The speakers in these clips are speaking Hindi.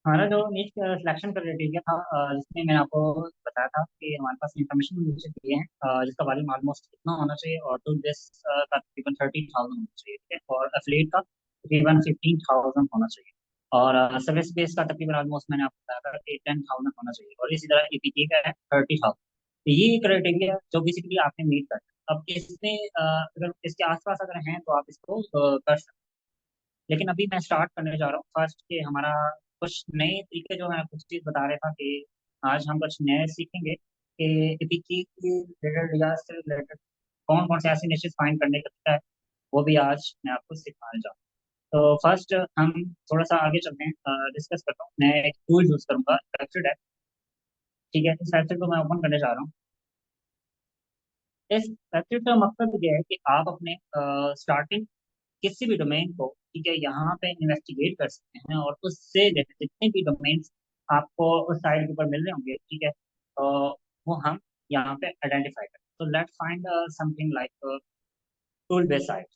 हमारा जो नीट सिलेक्शन क्राइटेरिया था, जिसमें मैंने आपको बताया था कि हमारे पास इंफॉर्मेशन मुझे दिए हैं, जिसका वॉल्यूम ऑलमोस्ट इतना होना चाहिए, और टूल बेस का तकरीबन 30,000 होना चाहिए, ठीक है, और एफिलिएट का तकरीबन 15,000 होना चाहिए, और सर्विस बेस का तकरीबन ऑलमोस्ट मैंने आपको बताया था कि 10,000 होना चाहिए, और इसी तरह ईपीके का है 30,000। तो ये क्राइटेरिया जो बेसिकली आपने मीट करना है। अब इसमें अगर इसके आसपास अगर हैं तो आप इसको कर सकते हैं। लेकिन अभी मैं स्टार्ट करने जा रहा हूँ फर्स्ट के हमारा कुछ नए तरीके, जो मैं कुछ चीज़ बता रहा था कि आज हम कुछ नए सीखेंगे कि एपीके के रिलेटेड या से रिलेटेड कौन कौन से ऐसे निशेस फाइंड करने का तरीका है, वो भी आज मैं आपको सिखाने जा रहा हूँ। तो फर्स्ट हम थोड़ा सा आगे चलते हैं, डिस्कस करता हूँ। मैं एक टूल यूज़ करूंगा, वेबसाइट है, ठीक है। इस वेबसाइट को मैं ओपन करने जा रहा हूँ। इस वेबसाइट का मकसद ये है कि आप अपने स्टार्टिंग किसी भी डोमेन को, ठीक है, यहाँ पे इन्वेस्टिगेट कर सकते हैं, और उससे रिलेटेड जितने भी डोमेन्स आपको उस साइट के ऊपर मिल रहे होंगे, ठीक है, वो हम यहाँ पे आइडेंटिफाई करें। तो let's find something like tool based site.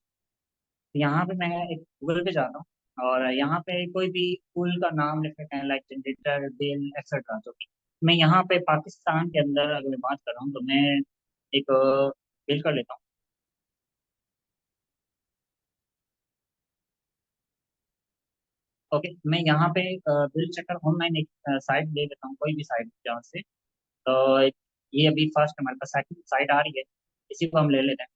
यहाँ पे मैं एक गूगल पे जाता हूँ, और यहाँ पे कोई भी टूल का नाम लिख सकते हैं, लाइक जनरेटर, बिल, एक्सेट्रा, जो भी। मैं यहाँ पे पाकिस्तान के अंदर अगर मैं बात कर रहा हूँ, तो मैं एक बिल कर लेता हूँ। ओके, मैं यहाँ पे बिल चेकर ऑनलाइन एक साइट ले लेता हूँ, कोई भी साइट जहाँ से। ये अभी फर्स्ट हमारे पास सेकंड साइट आ रही है, इसी को हम ले लेते हैं।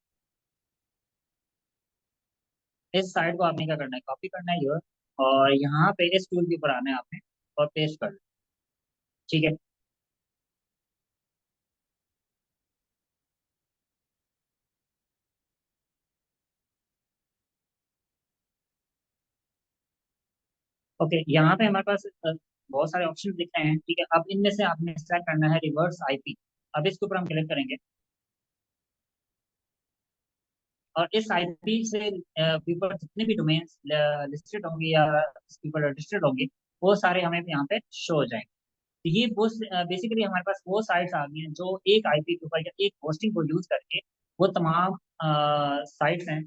इस साइट को आपने क्या करना है, कॉपी करना है यूर, और यहाँ पे इस टूल के ऊपर आना है आपने, और पेस्ट कर लेना, ठीक है। ओके, यहाँ पे हमारे पास बहुत सारे ऑप्शन दिख रहे हैं, ठीक है। अब इनमें से आपने सेलेक्ट करना है रिवर्स आईपी। अब इसके ऊपर हम क्लिक करेंगे, और इस आईपी से ऊपर जितने भी डोमेन्स लिस्टेड होंगे या इसके ऊपर रजिस्टर्ड होंगे, वो सारे हमें यहाँ पे शो हो जाएंगे। तो ये वो बेसिकली हमारे पास वो साइट्स आ गई हैं जो एक आईपी के ऊपर या एक होस्टिंग को यूज करके वो तमाम साइट्स हैं,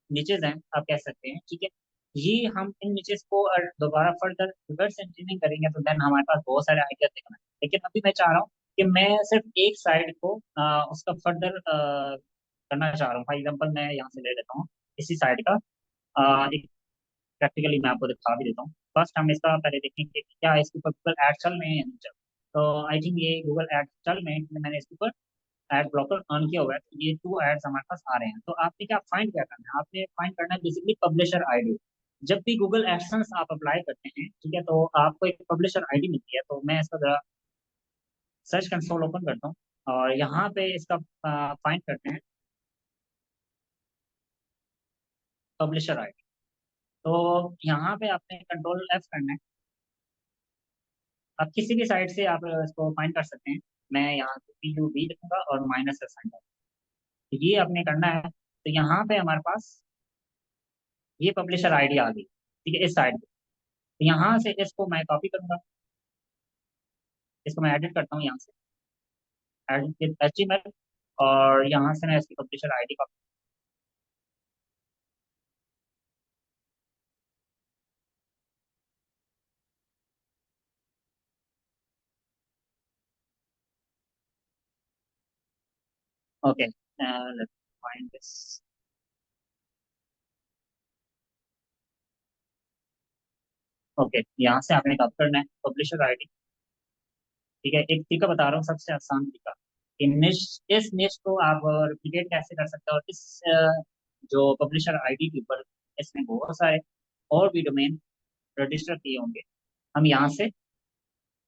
नीचेज हैं, आप कह सकते हैं, ठीक है। ये हम इन नीचेज को दोबारा फर्दर रिवर्स इंजीनियरिंग करेंगे, तो देन हमारे पास बहुत सारे आइडिया देखना है। लेकिन अभी मैं चाह रहा हूँ कि मैं सिर्फ एक साइड को उसका फर्दर करना चाह रहा हूँ। फॉर एग्जाम्पल मैं यहाँ से ले लेता हूँ इसी साइड का एक प्रैक्टिकली मैं आपको दिखा भी देता हूँ। फर्स्ट हम इसका पहले देखेंगे कि क्या इसके ऊपर गूगल एड चल रहे हैं या नहीं चल। तो आई थिंक ये गूगल एड चल रहे हैं, इसलिए मैंने इसके ऊपर एड ब्लॉकर ऑन किया हुआ है, तो ये टू एड्स हमारे पास आ रहे हैं। तो आपने क्या करना है, आपने फाइंड करना है बेसिकली पब्लिशर आईडी। जब भी गूगल एडसेंस आप अप्लाई करते हैं, ठीक है, तो आपको एक पब्लिशर आईडी मिलती है। तो मैं इसका जरा सर्च कंसोल ओपन करता हूँ, और यहाँ पे इसका फाइंड करते हैं पब्लिशर आईडी। तो यहाँ पे आपने कंट्रोल एफ करना है। आप किसी भी साइट से आप इसको फाइंड कर सकते हैं। मैं यहाँ पे पी यू बी लिखूंगा और माइनस एस साइन, तो ये आपने करना है। तो यहाँ पे हमारे पास ये पब्लिशर आईडी आ गई, ठीक है, इस साइड पे। तो यहाँ से इसको मैं कॉपी करूंगा, इसको मैं एडिट करता हूँ यहाँ से, एडिट विद एचटीएमएल, और यहाँ से मैं इसकी publisher ID copy. Okay, let's find this. Okay, यहाँ से आपने कॉपी करना है पब्लिशर आईडी, ठीक है। एक तरीका बता रहा हूँ, सबसे आसान तरीका कि निश इस निश को आप रिप्लिकेट कैसे कर सकते हो, और इस जो पब्लिशर आईडी के ऊपर इसमें बहुत सारे और भी डोमेन रजिस्टर किए होंगे। हम यहाँ से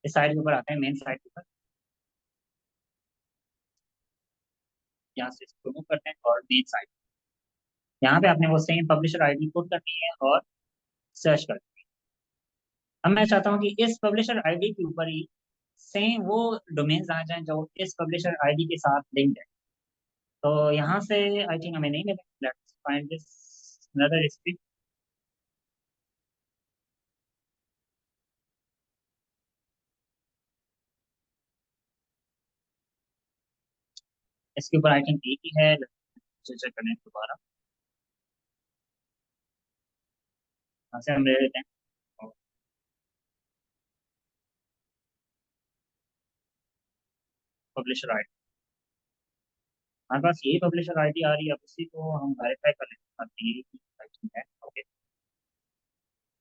इस साइट के ऊपर आते हैं, मेन साइट के ऊपर। यहाँ से इसको रिमूव करते हैं, और मेन साइट, यहाँ पे आपने वो सेम पब्लिशर आईडी पुट करनी है और सर्च करनी है। अब मैं चाहता हूँ कि इस पब्लिशर आईडी के ऊपर ही सेम वो डोमेन्स आ जाएं जो इस पब्लिशर आईडी के साथ लिंक्ड है। तो यहाँ से आई थिंक हमें नहीं मिले। Let's find this another script. इसके ऊपर आई थिंक एक ही है, चेक करने दोबारा। यहाँ से हम ले लेते हैं। Publisher ID. हमारे पास यही पब्लिशर आईडी आ रही है, अब इसी को हम वेरीफाई कर लेते हैं। अब यही item है। ओके,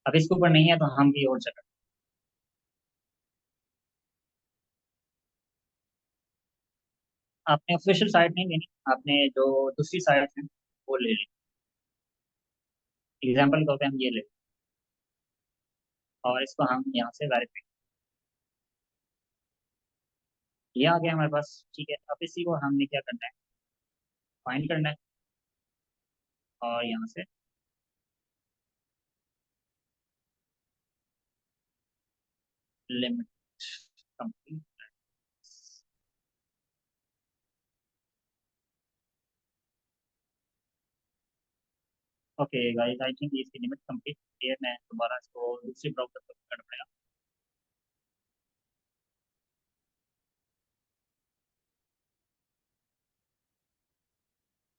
अब इसके ऊपर नहीं है तो हम भी और जगह। आपने ऑफिशियल साइट नहीं लेनी, आपने जो दूसरी साइट है वो ले ली। एग्जाम्पल के तौर पे हम ये ले, और इसको हम यहाँ से वेरीफाई। ये आ गया हमारे पास। ठीक है, अब इसी को हमने क्या करना है, फाइंड करना है। और यहाँ से limit complete. Okay guys, I think इसकी लिमिट कंप्लीट है। मैं दोबारा इसको दूसरी ब्राउज़र पर करना पड़ेगा।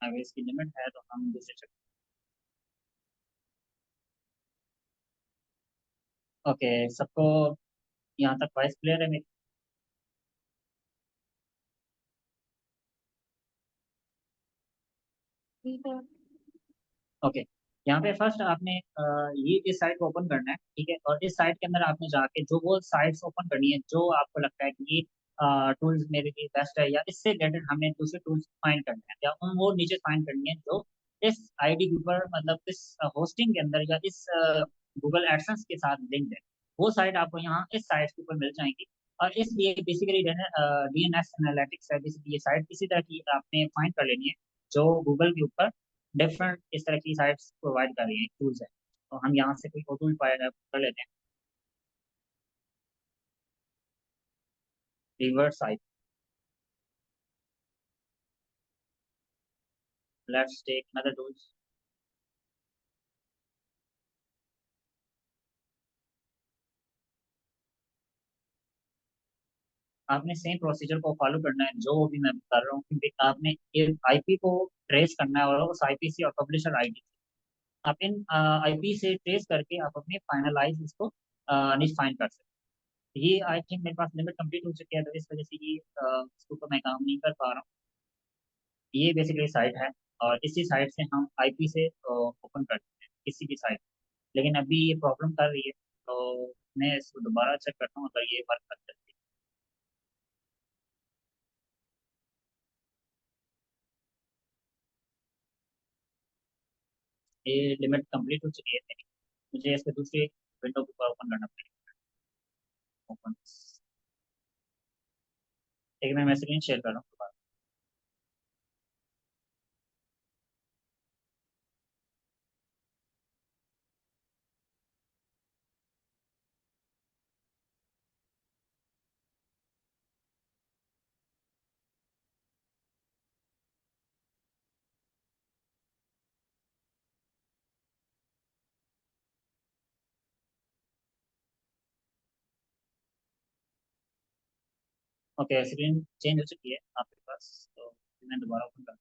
अगर इसकी लिमिट है तो हम दूसरे चेक। ओके, सबको यहाँ तक वॉइस क्लियर है मेरी? ठीक है। ओके, यहाँ पे फर्स्ट आपने ये इस साइट को ओपन करना है। ठीक है, और इस साइट के अंदर आपने जाके जो वो साइट्स ओपन करनी है जो आपको लगता है कि ये टूल्स मेरे लिए बेस्ट है, या इससे रिलेटेड हमने दूसरे टूल्स फाइंड करने हैं, या उन वो नीचे फाइंड करनी है जो इस आईडी के ऊपर, मतलब इस होस्टिंग के अंदर, या इस गूगल एडसेंस के साथ लिंक्ड है। वो साइट आपको यहाँ इस साइट के ऊपर मिल जाएंगी। और इसलिए बेसिकली डीएनएस एनालिटिक्स है, बेसिकली ये साइट इसी तरह की आपने फाइंड कर लेनी है जो गूगल के ऊपर डिफरेंट इस तरह की साइट्स प्रोवाइड कर रही है, टूल्स है। तो हम यहाँ से कोई टूल कर लेते हैं। Reverse site, let's take another tools. आपने सेम प्रोसीजर को फॉलो करना है जो भी मैं बता रहा हूँ, क्योंकि आपने आईपी को ट्रेस करना है, और उस आईपी से और पब्लिशर आईडी, आप इन आईपी से ट्रेस करके आप अपने फाइनलाइज इसको निश फाइंड कर सकते हैं। ये आई थिंक मेरे पास लिमिट कंप्लीट हो चुकी है, तो इस वजह से ये इसके ऊपर मैं काम नहीं कर पा रहा हूँ। ये बेसिकली साइट है, और इसी साइट से हम आईपी से ओपन करते हैं किसी भी साइट। लेकिन अभी ये प्रॉब्लम कर रही है, तो मैं इसको दोबारा चेक करता हूँ अगर ये वर्क कर सकती है। ये लिमिट कंप्लीट हो चुकी है मेरी। मुझे इसके दूसरी विंडो के ऊपर ओपन करना पड़ेगा। ओपन। ठीक है, मैं स्क्रीन शेयर कर रहा हूँ दोबारा। ओके, स्क्रीन चेंज हो चुकी है आपके पास, तो मैं दोबारा ओपन कर।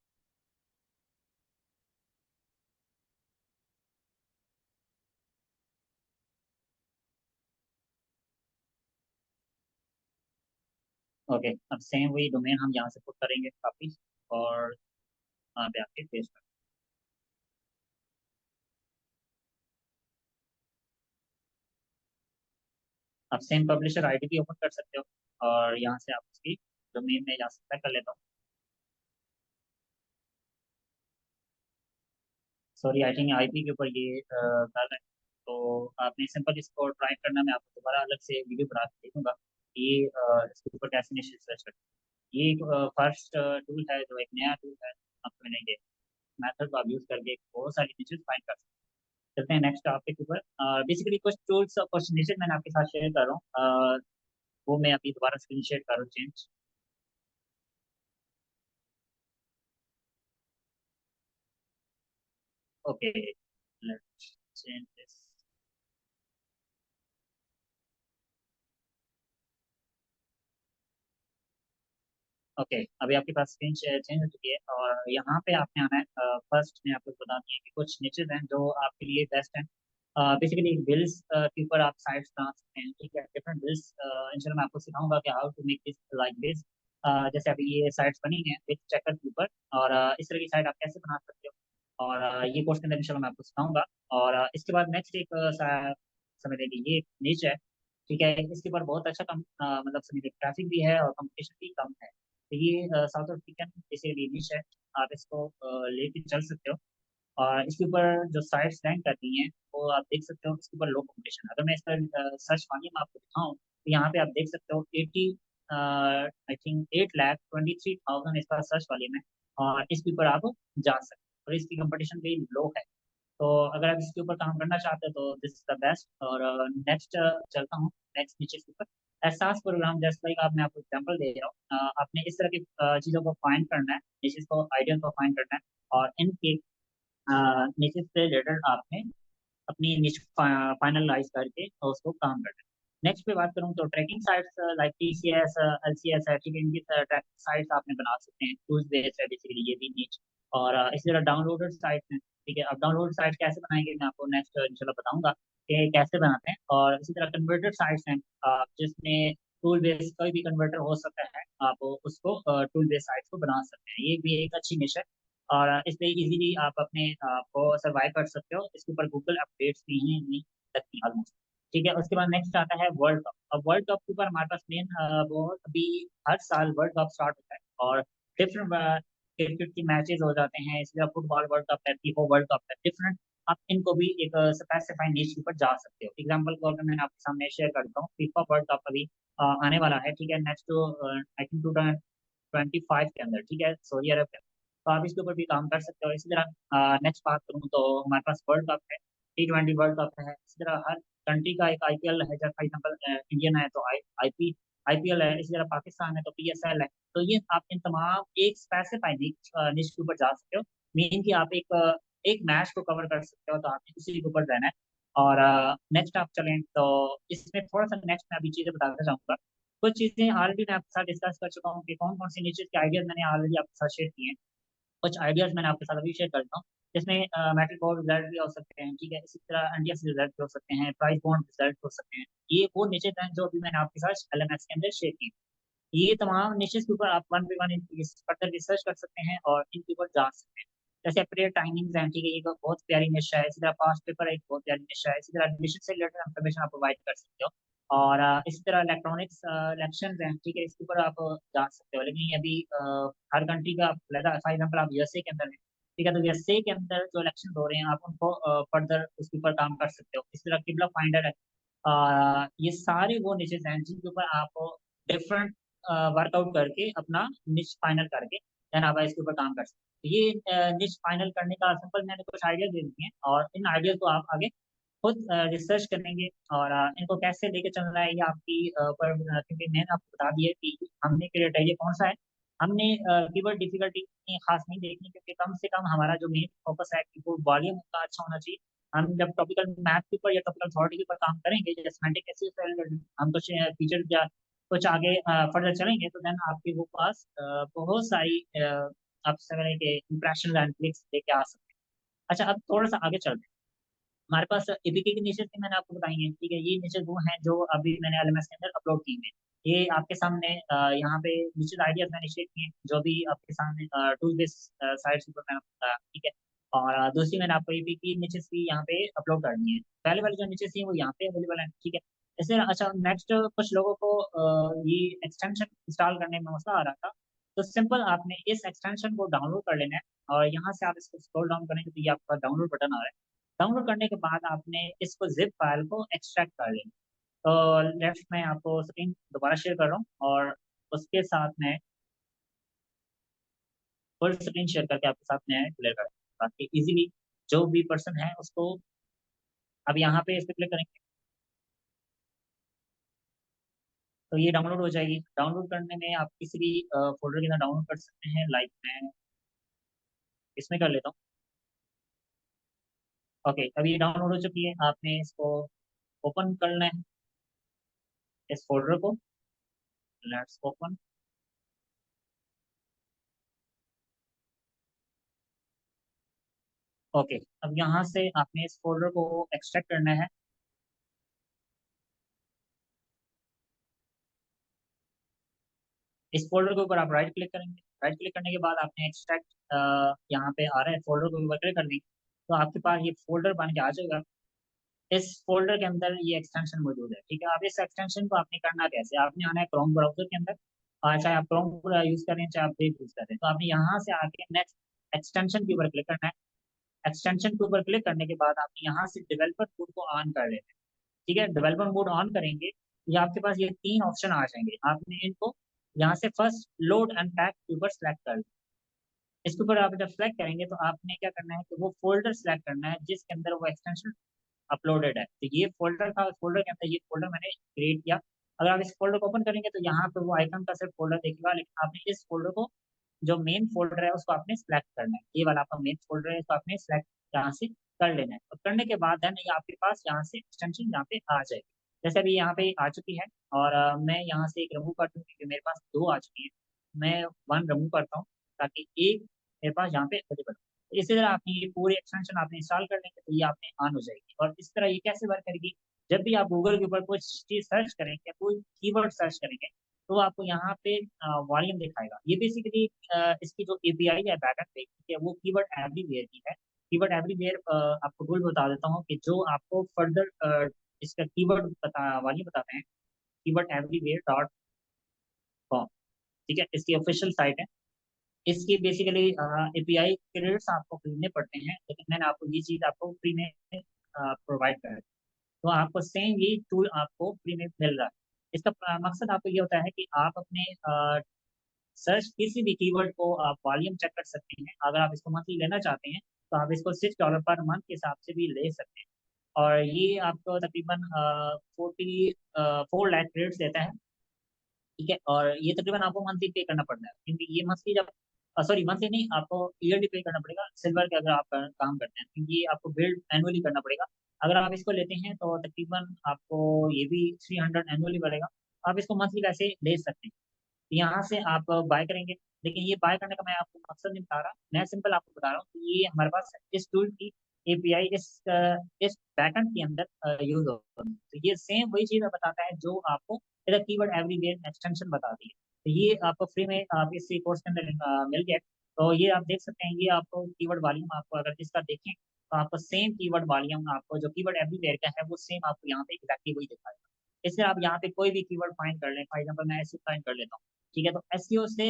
ओके, अब सेम वही डोमेन हम यहाँ से पुट करेंगे काफी, और वहाँ पे आके पेस्ट कर। आप सेम पब्लिशर आईडी भी ओपन कर सकते हो, और यहाँ से आप उसकी डोमेन में जा सकता कर लेता हूँ। सॉरी, आई थिंक आईपी के ऊपर ये कर रहे हैं। तो आपने सिंपल इसको ट्राई करना, मैं आपको दोबारा अलग से वीडियो बना के देखूंगा। ये इसके ऊपर कैसे सर्च करते हैं। ये एक फर्स्ट टूल है, जो एक नया टूल है आपको मिलेंगे। मेथड को आप यूज करके बहुत सारी चीजें फाइंड कर सकते हैं। चलते हैं नेक्स्ट टॉपिक के ऊपर। बेसिकली कुछ टूल्स और कुछ नीचे मैंने आपके साथ शेयर कर रहा हूँ। वो मैं अभी दोबारा स्क्रीन शेयर कर रहा हूँ, change. Okay, let's change this. Okay, अभी आपके पास स्क्रीन चेंज हो चुकी है, और यहाँ पे आपने आना है। फर्स्ट में आपको बता दिए कि कुछ निचेज हैं जो आपके लिए बेस्ट हैं। बेसिकली बिल्स के ऊपर आप साइट्स बना सकते हैं। ठीक है, डिफरेंट बिल्स। इंशाल्लाह मैं आपको सिखाऊंगा कि how to make this like this. जैसे अभी ये साइट्स बनी हैं विद चेकर के ऊपर, और इस तरह की साइट आप कैसे बना सकते हो, और ये कोर्स के अंदर इंशाल्लाह मैं आपको सिखाऊंगा। और इसके बाद नेक्स्ट एक समझ लीजिए ये नीच है, ठीक है, इसके ऊपर बहुत अच्छा कम मतलब समझ लीजिए ट्रैफिक भी है और कंपटीशन भी कम है। तो ये साउथ अफ्रीकन बेसिकली नीच है, आप इसको लेके चल सकते हो। और इसके ऊपर जो साइट्स रैंक करती हैं वो आप देख सकते हो, इसके ऊपर लो कंपटीशन। अगर मैं इसका सर्च वॉल्यूम आपको दिखाऊं तो यहाँ पे आप देख सकते हो 80 आई थिंक 8,23,000 इसका सर्च वॉल्यूम है, और इसके ऊपर आप जा सकते हो और इसकी कंपटीशन भी लो है। तो अगर आप इसके ऊपर काम करना चाहते हो तो दिस इज द बेस्ट। और नेक्स्ट चलता हूँ नेक्स्ट नीचे के ऊपर एहसास प्रोग्राम। जैसे लाइक आप मैं आपको एग्जांपल दे रहा हूँ, आपने इस तरह की चीज़ों को फाइंड करना है, निचेस को आइडियल को फाइंड करना है, और इनके निचेस से रिलेटेड आपने अपनी निच फाइनलाइज करके और उसको काम करना है। नेक्स्ट पे बात करूँ तो tracking sites like TCS LCS है, ठीक है, इनकी ट्रैकिंग साइट्स आपने बना सकते हैं, टूल्स बेस्ड है बेसिकली ये भी नीच। और इसी तरह डाउनलोडेड साइट्स हैं, ठीक है। अब डाउनलोड साइट कैसे बनाएंगे मैं आपको नेक्स्ट इंशाल्लाह बताऊंगा कि कैसे बनाते हैं। और इसी तरह कन्वर्टेड साइट्स हैं जिसमें टूल बेस्ड कोई भी कन्वर्टर हो सकता है, आप उसको टूल बेस्ड साइट्स को बना सकते हैं, ये भी एक अच्छी निश है। और इस पे इजीली आप अपने आप को सर्वाइव कर सकते हो, इसके ऊपर गूगल अपडेट्स भी हैं नहीं लगती ऑलमोस्ट, ठीक है। उसके बाद नेक्स्ट आता है वर्ल्ड कप। अब वर्ल्ड कप के ऊपर हमारे पास मेन वो अभी हर साल वर्ल्ड कप स्टार्ट होता है, और डिफरेंट क्रिकेट की मैचेस हो जाते हैं, इसलिए फुटबॉल वर्ल्ड कप है, फीफा वर्ल्ड कप है, डिफरेंट। आप इनको भी एक स्पेसिफाइड नीश के ऊपर जा सकते हो। एग्जांपल के तौर पर मैंने आपके सामने शेयर करता हूँ, फीफा वर्ल्ड कप अभी आने वाला है, ठीक है, नेक्स्ट आई थिंक 2025 के अंदर, ठीक है, सऊदी अरब के। तो आप इसके ऊपर भी काम कर सकते हो। इसी तरह नेक्स्ट बात करूँ तो हमारे पास वर्ल्ड कप है, T20 वर्ल्ड कप है। इसी तरह हर कंट्री का एक आईपीएल है, जैसे फॉर एग्जाम्पल इंडियन है तो आईपीएल है, इसी तरह पाकिस्तान है तो पीएसएल है। तो ये आप इन तमाम एक स्पेसिफाइड निश के ऊपर जा सकते हो, मीन कि आप एक मैच को कवर कर सकते हो, तो आपने उसी के ऊपर रहना है। और नेक्स्ट आप चलें तो इसमें थोड़ा सा नेक्स्ट मैं अभी चीज़ें बताना चाहूँगा। कुछ चीज़ें ऑलरेडी मैं आपके साथ डिस्कस कर चुका हूँ कि कौन कौन सी नीचे के आइडियाज मैंने ऑलरेडी आपके साथ शेयर किए हैं। कुछ आइडियाज मैंने आपके साथ अभी शेयर करता हूँ, जिसमें मेटल बोर्ड रिजल्ट भी हो सकते हैं, ठीक है, इसी तरह एनडीएस रिजल्ट भी हो सकते हैं, प्राइस बॉन्ड रिजल्ट हो सकते हैं। ये वो निश्चित हैं जो अभी मैंने आपके साथ एलएमएस के अंदर शेयर किए। ये तमाम निश्चित के ऊपर आप one by one further research कर सकते हैं और इनके ऊपर जा सकते हैं। जैसे पीरियड टाइमिंग्स हैं, ठीक है, ये तो बहुत प्यारी निशा है। इसी तरह पास्ट पेपर एक बहुत प्यारी निशा है। इसी तरह एडमिशन से रिलेटेड इन्फॉर्मेशन आप प्रोवाइड कर सकते हो। और इसी तरह इलेक्ट्रॉनिक्स इलेक्शन हैं, ठीक है, इसके ऊपर आप जा सकते हो। लेकिन ये अभी हर कंट्री का फॉर एग्जाम्पल आप यूएसए के अंदर है, ठीक है, तो यूएसए के अंदर जो इलेक्शन हो रहे हैं आप उनको फर्दर उसके ऊपर काम कर सकते हो। इस तरह किबला फाइंडर है, ये सारे वो निशेज हैं जिनके ऊपर आप डिफरेंट वर्कआउट करके अपना निश फाइनल करके देन आप इसके ऊपर काम कर सकते हैं। ये निश फाइनल करने का सिंपल मैंने कुछ आइडिया दे दिए हैं, और इन आइडियाज को आप आगे खुद रिसर्च करेंगे, और इनको कैसे लेके चलना है ये आपकी पर क्योंकि मैंने आपको बता दिया कि हमने क्राइटेरिया कौन सा है। हमने कीवर्ड डिफिकल्टी इतनी खास नहीं देखनी, क्योंकि कम से कम हमारा जो मेन फोकस है कि वो वॉल्यूम उनका अच्छा होना चाहिए। हम जब टॉपिकल मैथ के ऊपर या टॉपिकल थॉरिटी के ऊपर काम करेंगे, जैसे सेमेंटिक एसिड हम कुछ फीचर या कुछ आगे फर्दर चलेंगे, तो देन आपके वो पास बहुत सारी आप समझ के इंप्रेशन एंड क्लिक्स लेके आ सकते हैं। अच्छा, अब थोड़ा सा आगे चलते हैं। हमारे पास एपीके के नीचे से मैंने आपको बताई है, ठीक है, ये नीचे वो हैं जो अभी मैंने एलएमएस के अंदर अपलोड किए हैं। ये आपके सामने यहाँ पे निश्चित आइडियाज मैंने शेयर किए हैं जो भी आपके सामने टूल बेस्ड साइट्स पर मैंने आपको बताया, ठीक है। और दूसरी मैंने आपको एपीके नीचे से यहाँ पे अपलोड करनी है, पहले वाली जो नीचे से वो यहाँ पे अवेलेबल है, ठीक है। इससे अच्छा नेक्स्ट कुछ लोगों को ये एक्सटेंशन इंस्टॉल करने में मसला आ रहा था, तो सिंपल आपने इस एक्सटेंशन को डाउनलोड कर लेना है, और यहाँ से आप इसको स्क्रॉल डाउन करेंगे तो ये आपका डाउनलोड बटन आ रहा है। डाउनलोड करने के बाद आपने इसको जिप फाइल को एक्सट्रैक्ट कर लेना। तो लेफ्ट में आपको स्क्रीन दोबारा शेयर कर रहा हूँ, और उसके साथ में फुल स्क्रीन शेयर करके आपके साथ में क्लियर कर दूँ, ताकि इजीली जो भी पर्सन है उसको। अब यहाँ पे इस पे क्लिक करेंगे तो ये डाउनलोड हो जाएगी। डाउनलोड करने में आप किसी भी फोल्डर के अंदर डाउनलोड कर सकते हैं, लाइक मैं इसमें कर लेता हूँ। ओके, अब ये डाउनलोड हो चुकी है, आपने इसको ओपन करना है, इस फोल्डर को। Let's open. ओके, अब यहाँ से आपने इस फोल्डर को एक्सट्रैक्ट करना है। इस फोल्डर के ऊपर आप राइट क्लिक करेंगे। राइट क्लिक करने के बाद आपने एक्सट्रैक्ट यहाँ पे आ रहा है, फोल्डर के ऊपर क्लिक कर देंगे तो आपके पास ये फोल्डर बन के आ जाएगा। इस फोल्डर के अंदर ये एक्सटेंशन मौजूद है, ठीक है। अब इस एक्सटेंशन को आपने करना कैसे, आपने आना है क्रोम ब्राउजर के अंदर, और चाहे आप क्रोम यूज करें चाहे आप ब्रेव यूज करें, तो आपने यहाँ से आके नेक्स्ट एक्सटेंशन के ऊपर क्लिक करना है। एक्सटेंशन के ऊपर क्लिक करने के बाद आपने यहाँ से डेवलपर मोड को ऑन कर लेना है, ठीक है। डेवलपर मोड ऑन करेंगे, ये आपके पास ये तीन ऑप्शन आ जाएंगे, आपने इनको यहाँ से फर्स्ट लोड एंड पैक के ऊपर सेलेक्ट कर लें। इसके ऊपर आप जब सेलेक्ट करेंगे तो आपने क्या करना है कि वो फोल्डर सेलेक्ट करना है जिसके अंदर वो एक्सटेंशन अपलोडेड है। तो ये फोल्डर था, फोल्डर के अंदर ये फोल्डर मैंने क्रिएट किया। अगर आप इस फोल्डर को ओपन करेंगे तो यहाँ पे वो आइकन का सिर्फ फोल्डर दिखेगा, लेकिन आपने इस फोल्डर को जो मेन फोल्डर है उसको आपने सेलेक्ट करना है। ये वाला आपका मेन फोल्डर है, इसको आपने सेलेक्ट यहाँ से कर लेना है। और करने के बाद देन ये आपके पास यहाँ से एक्सटेंशन यहाँ पे आ जाएगी। जैसे अभी यहाँ पे आ चुकी है, और मैं यहाँ से एक रिमूव कर दूँ क्योंकि मेरे पास दो आ चुकी है। मैं वन रिमूव करता हूँ ताकि एक मेरे पास यहाँ पे अवेलेबल हो। इसी तरह आपने ये पूरी एक्सटेंशन आपने इंस्टॉल कर लेंगे तो ये आपने ऑन हो जाएगी। और इस तरह ये कैसे वर्क करेगी, जब भी आप गूगल के ऊपर कुछ चीज सर्च करेंगे या कोई कीवर्ड सर्च करेंगे तो आपको यहाँ पे वॉल्यूम दिखाएगा। ये बेसिकली इसकी जो एपीआई है बैकएंड पे, ठीक है, वो कीवर्ड एवरीवेयर की है। कीवर्ड एवरीवेयर आपको टूल बता देता हूँ कि जो आपको फर्दर इसका कीवर्ड वॉल्यूम बताते हैं, कीवर्ड एवरीवेयर डॉट कॉम, ठीक है, इसकी ऑफिशियल साइट है। इसकी बेसिकली एपीआई क्रेडिट्स आपको खरीदने पड़ते हैं, लेकिन मैंने आपको ये चीज़ आपको फ्री में प्रोवाइड कर, तो आपको सेम ये टूल आपको फ्री में मिल रहा है। इसका मकसद आपको ये होता है कि आप अपने सर्च किसी भी कीवर्ड को आप वॉल्यूम चेक कर सकते हैं। अगर आप इसको मंथली लेना चाहते हैं तो आप इसको $6 पर मंथ के हिसाब से भी ले सकते हैं। और ये आपको तकरीबन 4 लाख क्रेडिट्स देता है, ठीक है। और ये तकरीबन आपको मंथली पे करना पड़ता है, क्योंकि ये मंथली जब सॉरी मंथली नहीं, आपको ईयरली पे करना पड़ेगा सिल्वर के अगर आप काम करते हैं, क्योंकि ये आपको बिल्ड एनुअली करना पड़ेगा। अगर आप इसको लेते हैं तो तकरीबन आपको ये भी 300 एनुअली पड़ेगा। आप इसको मंथली वैसे ले सकते हैं। यहाँ से आप बाय करेंगे, लेकिन ये बाय करने का मैं आपको मकसद नहीं बता रहा, मैं सिंपल आपको बता रहा हूँ कि ये हमारे पास इस टूल की एपीआई इस बैकएंड के अंदर यूज होता है। तो ये सेम वही चीज़ बताता है जो आपको इधर कीवर्ड एवरीवेयर एक्सटेंशन बताती है। तो ये आपको फ्री में आप इस कोर्स के अंदर मिल गया। तो ये आप देख सकते हैं, ये आपको कीवर्ड वॉल्यूम आपको अगर इसका देखें तो आपको सेम कीवर्ड वॉल्यूम आपको जो कीवर्ड एवरीवेयर का है वो सेम आपको यहाँ पे एग्जैक्टली वही दिखाएगा। इससे आप यहाँ पे कोई भी कीवर्ड फाइंड कर लें, फॉर एग्जाम्पल मैं ऐसे फाइंड कर लेता हूँ, ठीक है। तो एसईओ से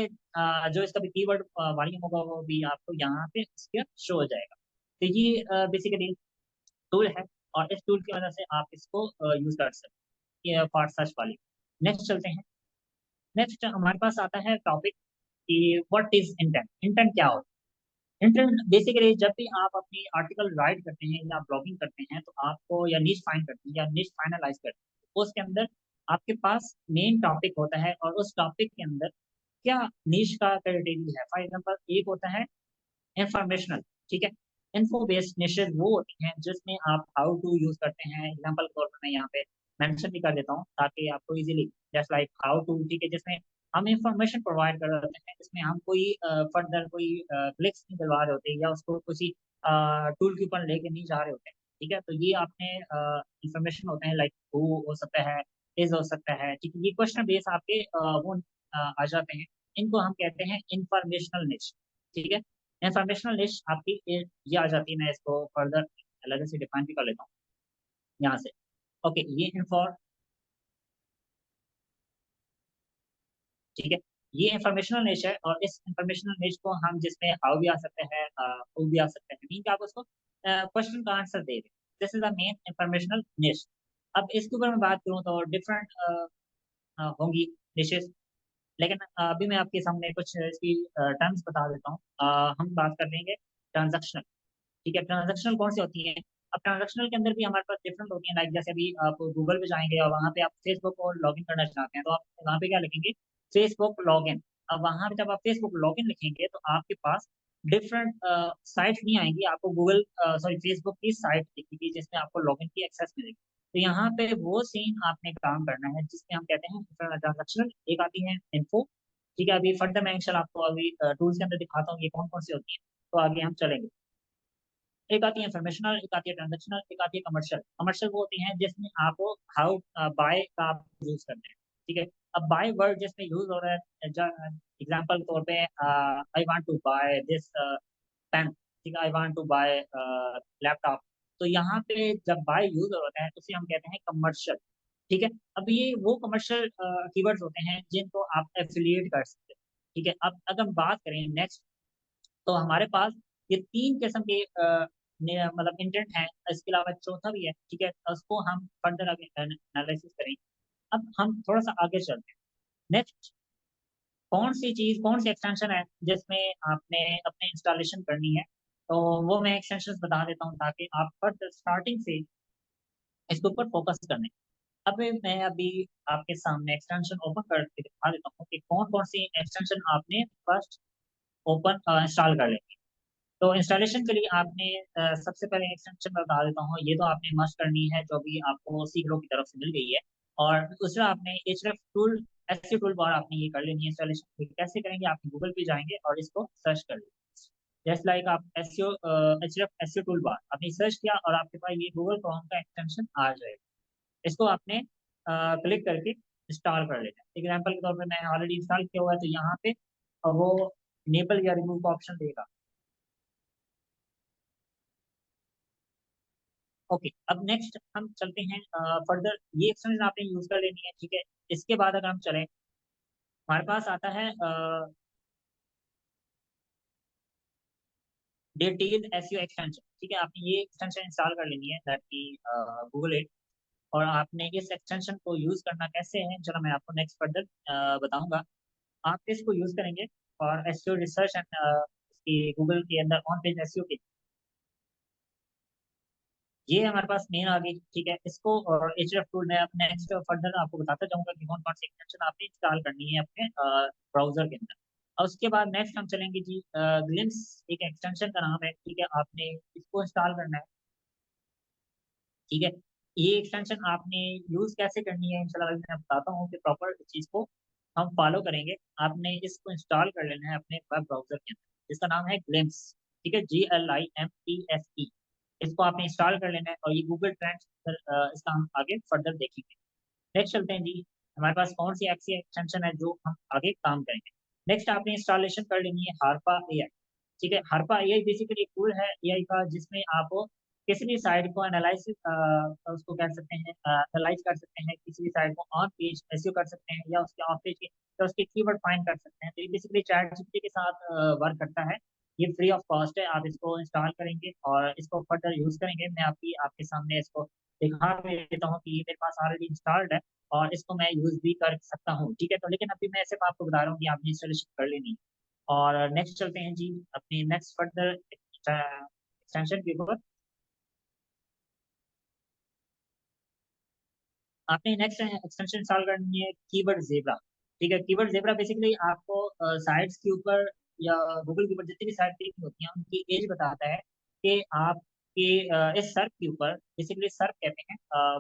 जो इसका भी कीवर्ड वॉल्यूम होगा वो भी आपको यहाँ पे इसके शो हो जाएगा। तो ये बेसिकली टूल है, और इस टूल की वजह से आप इसको यूज कर सकते हैं फॉर सर्च वाली। नेक्स्ट चलते हैं। नेक्स्ट हमारे पास आता है टॉपिक कि व्हाट इज इंटेंट, इंटेंट क्या होता है। इंटेंट बेसिकली जब भी आप अपनी आर्टिकल राइट करते हैं या ब्लॉगिंग करते हैं तो आपको या निश फाइंड करते हैं या निश फाइनलाइज करते हैं, तो उसके अंदर आपके पास मेन टॉपिक होता है, और उस टॉपिक के अंदर क्या निश का क्राइटेरिया है। फॉर एग्जांपल एक होता है इंफॉर्मेशनल, ठीक है। इन्फो बेस्ड निशेस वो होती हैं जिसमें आप हाउ टू यूज करते हैं। एग्जांपल के तौर पर मैं यहाँ पे मेंशन भी कर देता हूँ ताकि आपको easily, just like how to, ठीक है, जिसमें हम इंफॉर्मेशन प्रोवाइड कर रहे होते हैं, जिसमें हम कोई फर्दर कोई क्लिक्स नहीं दिलवा रहे होते या उसको किसी टूल के ऊपर लेके नहीं जा रहे होते हैं, ठीक है। तो ये आपने इंफॉर्मेशन होते हैं, लाइक हु हो सकता है, इज हो सकता है, ठीक है। ये क्वेश्चन बेस आपके वो आ जाते हैं, इनको हम कहते हैं इंफॉर्मेशनल निश, ठीक है। इंफॉर्मेशनल लिस्ट आपकी ये आ जाती है। मैं इसको फर्दर अलग से डिफाइन भी कर लेता हूँ यहाँ से। ओके, ये इंफॉर, ठीक है, ये इंफॉर्मेशनल निश है। और इस इंफॉर्मेशनल निश को हम जिसमें हाउ भी आ सकते हैं, हु भी आ सकते हैं, मीन कि आप उसको क्वेश्चन का आंसर दे दें। This is the main informational निश। अब इसके ऊपर मैं बात करूँ तो डिफरेंट होंगी निशेस, लेकिन अभी मैं आपके सामने कुछ इसकी टर्म्स बता देता हूँ। हम बात कर लेंगे ट्रांजेक्शनल, ठीक है। ट्रांजेक्शनल कौन सी होती है। अब ट्रांजेक्शनल के अंदर भी हमारे पास डिफरेंट होती है, लाइक जैसे अभी आप गूगल पे जाएंगे और वहाँ पे आप फेसबुक को लॉगिन करना चाहते हैं तो आप वहाँ पे क्या लिखेंगे, फेसबुक लॉगिन। अब वहाँ पे जब आप फेसबुक लॉगिन लिखेंगे तो आपके पास डिफरेंट साइट्स नहीं आएंगी, आपको गूगल सॉरी फेसबुक की साइट दिखेगी जिसमें आपको लॉगिन की एक्सेस मिलेगी। तो यहाँ पे वो सीन आपने काम करना है जिसमें हम कहते हैं ट्रांजेक्शनल। एक आती है इन्फो, ठीक है। अभी फर्दर मैं इंशाल्लाह आपको अभी टूल्स के अंदर दिखाता हूँ ये कौन कौन सी होती है, तो आगे हम चलेंगे। एक आती है इंफॉर्मेशनल, एक आती है ट्रांजेक्शनल, एक आती है कमर्शियल। कमर्शियल वो होती हैं जिसमें आपको हाउ बाय का आप यूज करते हैं, ठीक है। अब बाय वर्ड जिसमें यूज हो रहा है, एग्जाम्पल के तौर पे I want to buy this pen, ठीक है, I want to buy laptop. तो यहाँ पे जब बाय यूज होता है तो उसे हम कहते हैं कमर्शियल। ठीक है, अब ये वो कमर्शियल कीवर्ड्स होते हैं जिनको आप एफिलिएट कर सकते हैं। ठीक है, अब अगर हम बात करें नेक्स्ट, तो हमारे पास ये तीन किस्म के मतलब इंटेंट हैं, इसके अलावा चौथा भी है। ठीक है, तो उसको हम फर्दर आगे एनालिसिस करें। अब हम थोड़ा सा आगे चलते हैं। नेक्स्ट, कौन सी चीज, कौन सी एक्सटेंशन है जिसमें आपने अपने इंस्टॉलेशन करनी है, तो वो मैं एक्सटेंशन बता देता हूँ ताकि आप फर्दर स्टार्टिंग से इसके ऊपर फोकस करने। अब मैं अभी आपके सामने एक्सटेंशन ओपन करके दिखा देता हूँ कि कौन कौन सी एक्सटेंशन आपने फर्स्ट ओपन इंस्टॉल कर लेंगे। तो इंस्टॉलेशन के लिए आपने सबसे पहले एक्सटेंशन मैं बता देता हूँ, ये तो आपने मस्ट करनी है जो भी आपको सीग्रो की तरफ से मिल गई है। और दूसरा आपने एचरेफ टूल, एससी टूल बार आपने ये कर लेनी है इंस्टॉलेशन। कैसे करेंगे, आप गूगल पे जाएंगे और इसको सर्च कर लेंगे। जस्ट लाइक आप एसईओ, एचरेफ एसईओ टूल बार आपने सर्च किया और आपके पास ये गूगल क्रोम का एक्सटेंशन आ जाएगा। इसको आपने क्लिक करके इंस्टॉल कर लेना है। एग्जाम्पल के तौर पे मैं ऑलरेडी इंस्टॉल किया हुआ है, तो यहाँ पे वो इनेबल या रिमूव का ऑप्शन देगा। ओके, अब नेक्स्ट हम चलते हैं फर्दर। ये एक्सटेंशन आपने यूज कर लेनी है। ठीक है, इसके बाद अगर हम चलें, हमारे पास आता है डिटेल एसईओ एक्सटेंशन। ठीक है, आपने ये एक्सटेंशन इंस्टॉल कर लेनी है, दैट की गूगल इट। और आपने इस एक्सटेंशन को यूज करना कैसे है, चलो मैं आपको नेक्स्ट फर्दर बताऊंगा। आप इसको यूज करेंगे और एसईओ रिसर्च एंड गूगल के अंदर ऑन पेज एसईओ के, ये हमारे पास मेन आ गई। ठीक है, इसको और एच एफ टूल में नेक्स्ट फर्दर आपको बताता जाऊंगा कि कौन कौन सी एक्सटेंशन आपने इंस्टॉल करनी है अपने ब्राउजर के अंदर। और उसके बाद नेक्स्ट हम चलेंगे जी, ग्लिम्स एक एक्सटेंशन का नाम है। ठीक है, आपने इसको इंस्टॉल करना है। ठीक है, ये एक्सटेंशन आपने यूज कैसे करनी है इंशाल्लाह मैं बताता हूँ कि प्रॉपर चीज को हम फॉलो करेंगे। आपने इसको इंस्टॉल कर लेना है अपने वेब ब्राउजर के अंदर, जिसका नाम है ग्लिम्स। ठीक है, GLIMPS। इसको आपने इंस्टॉल कर लेना है और ये गूगल ट्रेंड्स इसका हम आगे फर्दर देखेंगे। नेक्स्ट चलते हैं जी, हमारे पास कौन सी ऐसी एक्सटेंशन है जो हम आगे काम करेंगे। नेक्स्ट आपने इंस्टॉलेशन कर लेनी है हार्पा एआई। ठीक है, हार्पा एआई बेसिकली एक टूल है एआई का, जिसमें आप किसी भी साइट को एनालाइसिस, उसको कह सकते हैं एनालाइज कर सकते हैं, किसी भी साइट को ऑन पेज एसईओ कर सकते हैं या उसके ऑफ पेज के, तो उसके कीवर्ड फाइंड कर सकते हैं। तो ये बेसिकली चैट जीपीटी के साथ वर्क करता है। ये फ्री ऑफ कॉस्ट है, आप इसको इंस्टॉल करेंगे और इसको फर्दर यूज करेंगे। मैं आपकी आपके सामने इसको दिखा भी देता हूँ कि ये मेरे पास ऑलरेडी इंस्टॉल्ड है और इसको मैं यूज भी कर सकता हूँ। ठीक है, तो लेकिन अभी मैं सिर्फ आपको बता रहा हूँ कि आपने इंस्टॉलेशन कर लेनी है। और नेक्स्ट चलते हैं जी अपनी नेक्स्ट फर्दर एक्सटेंशन के ऊपर। आपने नेक्स्ट एक्सटेंशन इंस्टॉल करनी है कीवर्ड जेब्रा। ठीक है, कीवर्ड जेब्रा बेसिकली आपको साइट्स के ऊपर या गूगल के ऊपर जितनी भी साइट देखनी होती हैं उनकी एज बताता है कि आपके इस सर्फ के ऊपर, बेसिकली सर्फ कहते हैं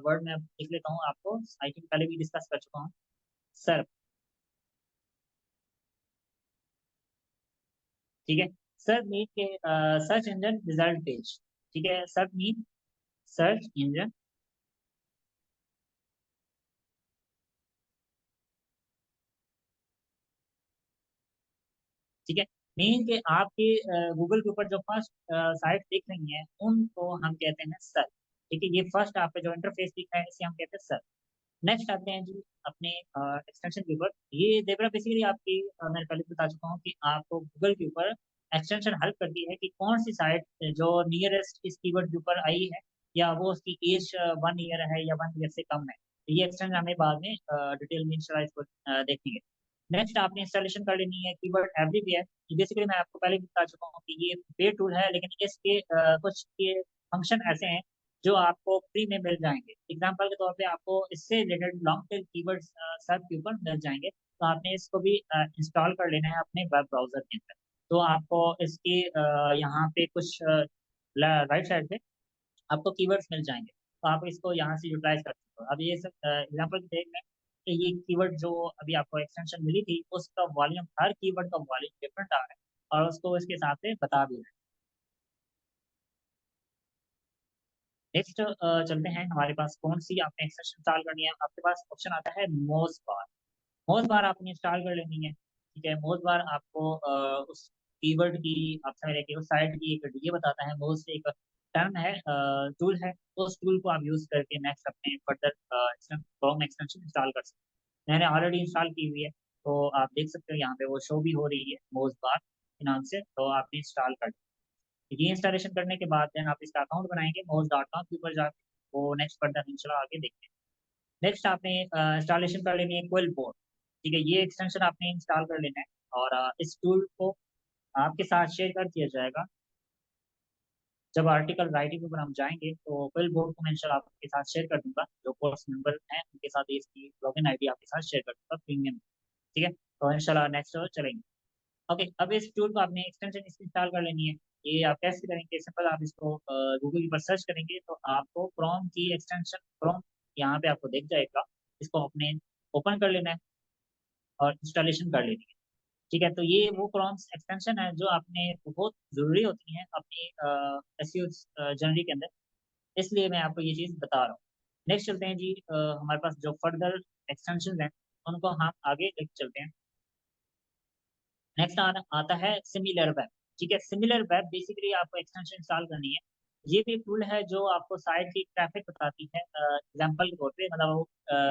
वर्ड में लिख लेता हूँ आपको, आई थिंक पहले भी डिस्कस कर चुका हूँ। सर्फ, ठीक है। सर्फ मीन के सर्च इंजन रिजल्ट पेज। ठीक है, सर्फ मीन सर्च इंजन, ठीक है। मेन के आपके गूगल के ऊपर जो फर्स्ट साइट दिख रही है उनको हम कहते हैं सर। ठीक है, ये फर्स्ट आपका जो इंटरफेस दिख रहा है इसे हम कहते हैं सर। नेक्स्ट आते हैं जी अपने एक्सटेंशन के ऊपर। ये जेब्रा बेसिकली आपकी मैं पहले बता चुका हूँ कि आपको गूगल के ऊपर एक्सटेंशन हेल्प करती है कि कौन सी साइट जो नियरेस्ट इस कीवर्ड के ऊपर आई है या वो उसकी एज 1 ईयर है या 1 ईयर से कम है। तो ये एक्सटेंशन हमें बाद में डिटेल में इंशाल्लाह इसको देखेंगे। नेक्स्ट आपने इंस्टॉलेशन कर लेनी है कीवर्ड एवरीवेयर। ये बेसिकली मैं आपको पहले भी बता चुका हूँ कि ये पेड टूल है, लेकिन इसके कुछ के फंक्शन ऐसे हैं जो आपको फ्री में मिल जाएंगे। एग्जाम्पल के तौर पे आपको इससे related long tail keywords search के ऊपर मिल जाएंगे, तो आपने इसको भी इंस्टॉल कर लेना है अपने वेब ब्राउजर के अंदर। तो आपको इसके यहाँ पे कुछ राइट साइड पे आपको कीवर्ड्स मिल जाएंगे, तो आप इसको यहाँ से यूटिलाइज कर सकते हो। अब ये सब एग्जाम्पल देख लें कि ये कीवर्ड जो अभी आपको एक्सटेंशन मिली थी उसका वॉल्यूम, हर कीवर्ड का वॉल्यूम डिफरेंट आ रहा है और उसको इसके हिसाब से बता भी रहे हैं। नेक्स्ट चलते हैं, हमारे पास कौन सी आपने एक्सटेंशन इंस्टॉल करनी है। आपके पास ऑप्शन आता है मोज बार। मोस्ट बार आपने इंस्टॉल कर लेनी है। ठीक है, मोस्ट बार आपको उस कीवर्ड की आप समझ रहे कि उस साइट की एक ये बताता है, मोस्ट एक टर्म है, टूल है। उस टूल को आप यूज करके नेक्स्ट अपने फर्दर क्रोम एक्सटेंशन इंस्टॉल कर सकते हैं। मैंने ऑलरेडी इंस्टॉल की हुई है, तो आप देख सकते हो यहाँ पे वो शो भी हो रही है मोस्ट बार के नाम से, तो आपने इंस्टॉल कर ये इंस्टॉलेशन करने के बाद देन आप इसका अकाउंट बनाएंगे मोस्ट डॉट कॉम के ऊपर जाके। वो नेक्स्ट फर्दर इंशाल्लाह आगे देखते हैं। नेक्स्ट आपने इंस्टॉलेशन कर लेनी है क्विल बोर्ड। ठीक है, ये एक्सटेंशन आपने इंस्टॉल कर लेना है, और इस टूल को आपके साथ शेयर कर दिया जाएगा। जब आर्टिकल राइटिंग के ऊपर हम जाएंगे तो क्विल बोर्ड को मैं इंशाल्लाह आपके साथ शेयर कर दूंगा, जो कोर्स मेंबर हैं उनके साथ इसकी लॉगिन आईडी आपके साथ शेयर कर दूंगा प्रीमियम। ठीक है, तो इंशाल्लाह नेक्स्ट चलेंगे। ओके, अब इस टूल को आपने एक्सटेंशन इसकी इंस्टॉल कर लेनी है। ये आप कैसे करेंगे? सिंपल, आप इसको गूगल पर सर्च करेंगे तो आपको क्रोम की एक्सटेंशन, क्रोम यहाँ पे आपको दिख जाएगा। इसको अपने ओपन कर लेना है और इंस्टॉलेशन कर लेनी है। ठीक है, तो ये वो क्रोम एक्सटेंशन है जो आपने बहुत ज़रूरी होती हैं अपनी एसईओ जर्नी के अंदर, इसलिए मैं आपको ये चीज़ बता रहा हूँ। नेक्स्ट चलते हैं जी, हमारे पास जो फर्दर एक्सटेंशन हैं उनको हम आगे लेके चलते हैं। नेक्स्ट आता है सिमिलर वेब। ठीक है, सिमिलर वेब बेसिकली आपको एक्सटेंशन इंस्टॉल करनी है। ये भी टूल है जो आपको साइट की ट्रैफिक बताती है, एग्जांपल के तौर पे, मतलब वो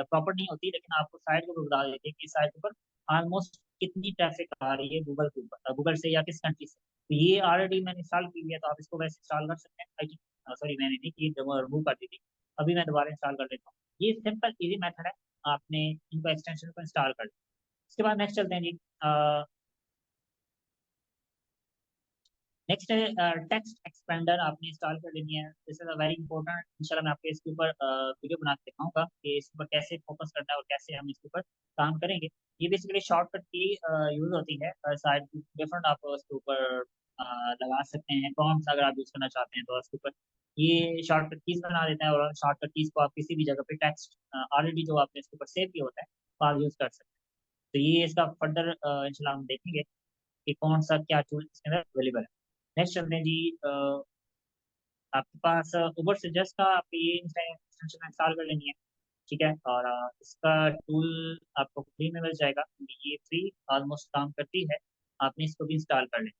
प्रॉपर नहीं होती लेकिन आपको साइट को बता देती है कि साइट के ऊपर ऑलमोस्ट कितनी ट्रैफिक आ रही है गूगल के ऊपर, गूगल से या किस कंट्री से। तो ये ऑलरेडी मैंने इंस्टॉल की हुई है, तो आप इसको वैसे इंस्टॉल कर सकते हैं। आई थिंक सॉरी, मैंने नहीं की, रिमूव कर दी थी। अभी मैं दोबारा इंस्टॉल कर लेता हूँ। ये सिंपल इजी मेथड है, आपने इनको एक्सटेंशन को इंस्टॉल कर लिया। उसके बाद नेक्स्ट चलते हैं जी। नेक्स्ट है टेक्स्ट एक्सपेंडर, आपने इंस्टॉल कर लेनी है। This is a very important, इंशाल्लाह मैं आपको इसके ऊपर वीडियो बना के दिखाऊंगा कि इसके ऊपर कैसे फोकस करना है और कैसे हम इसके ऊपर काम करेंगे। ये बेसिकली शॉर्टकट की यूज होती है, साइड डिफरेंट आप उसके ऊपर लगा सकते हैं प्रॉम्प्ट्स अगर आप यूज करना चाहते हैं तो उसके ऊपर ये शॉर्टकट कीज बना देता है, और शॉर्टकट कीज को आप किसी भी जगह पे टेक्स्ट ऑलरेडी जो आपने इसके ऊपर सेव किया होता है वो आप यूज कर सकते हैं। तो ये इसका फर्दर इंशाल्लाह हम देखेंगे कि कौन सा क्या टूल इसके अंदर अवेलेबल है। नेक्स्ट चलते हैं जी, आपके पास उबर सजेस्ट का आपको ये एक्सटेंशन इंस्टॉल कर लेनी है। ठीक है, और इसका टूल आपको फ्री में मिल जाएगा क्योंकि ये फ्री ऑलमोस्ट काम करती है। आपने इसको भी इंस्टॉल कर लेना।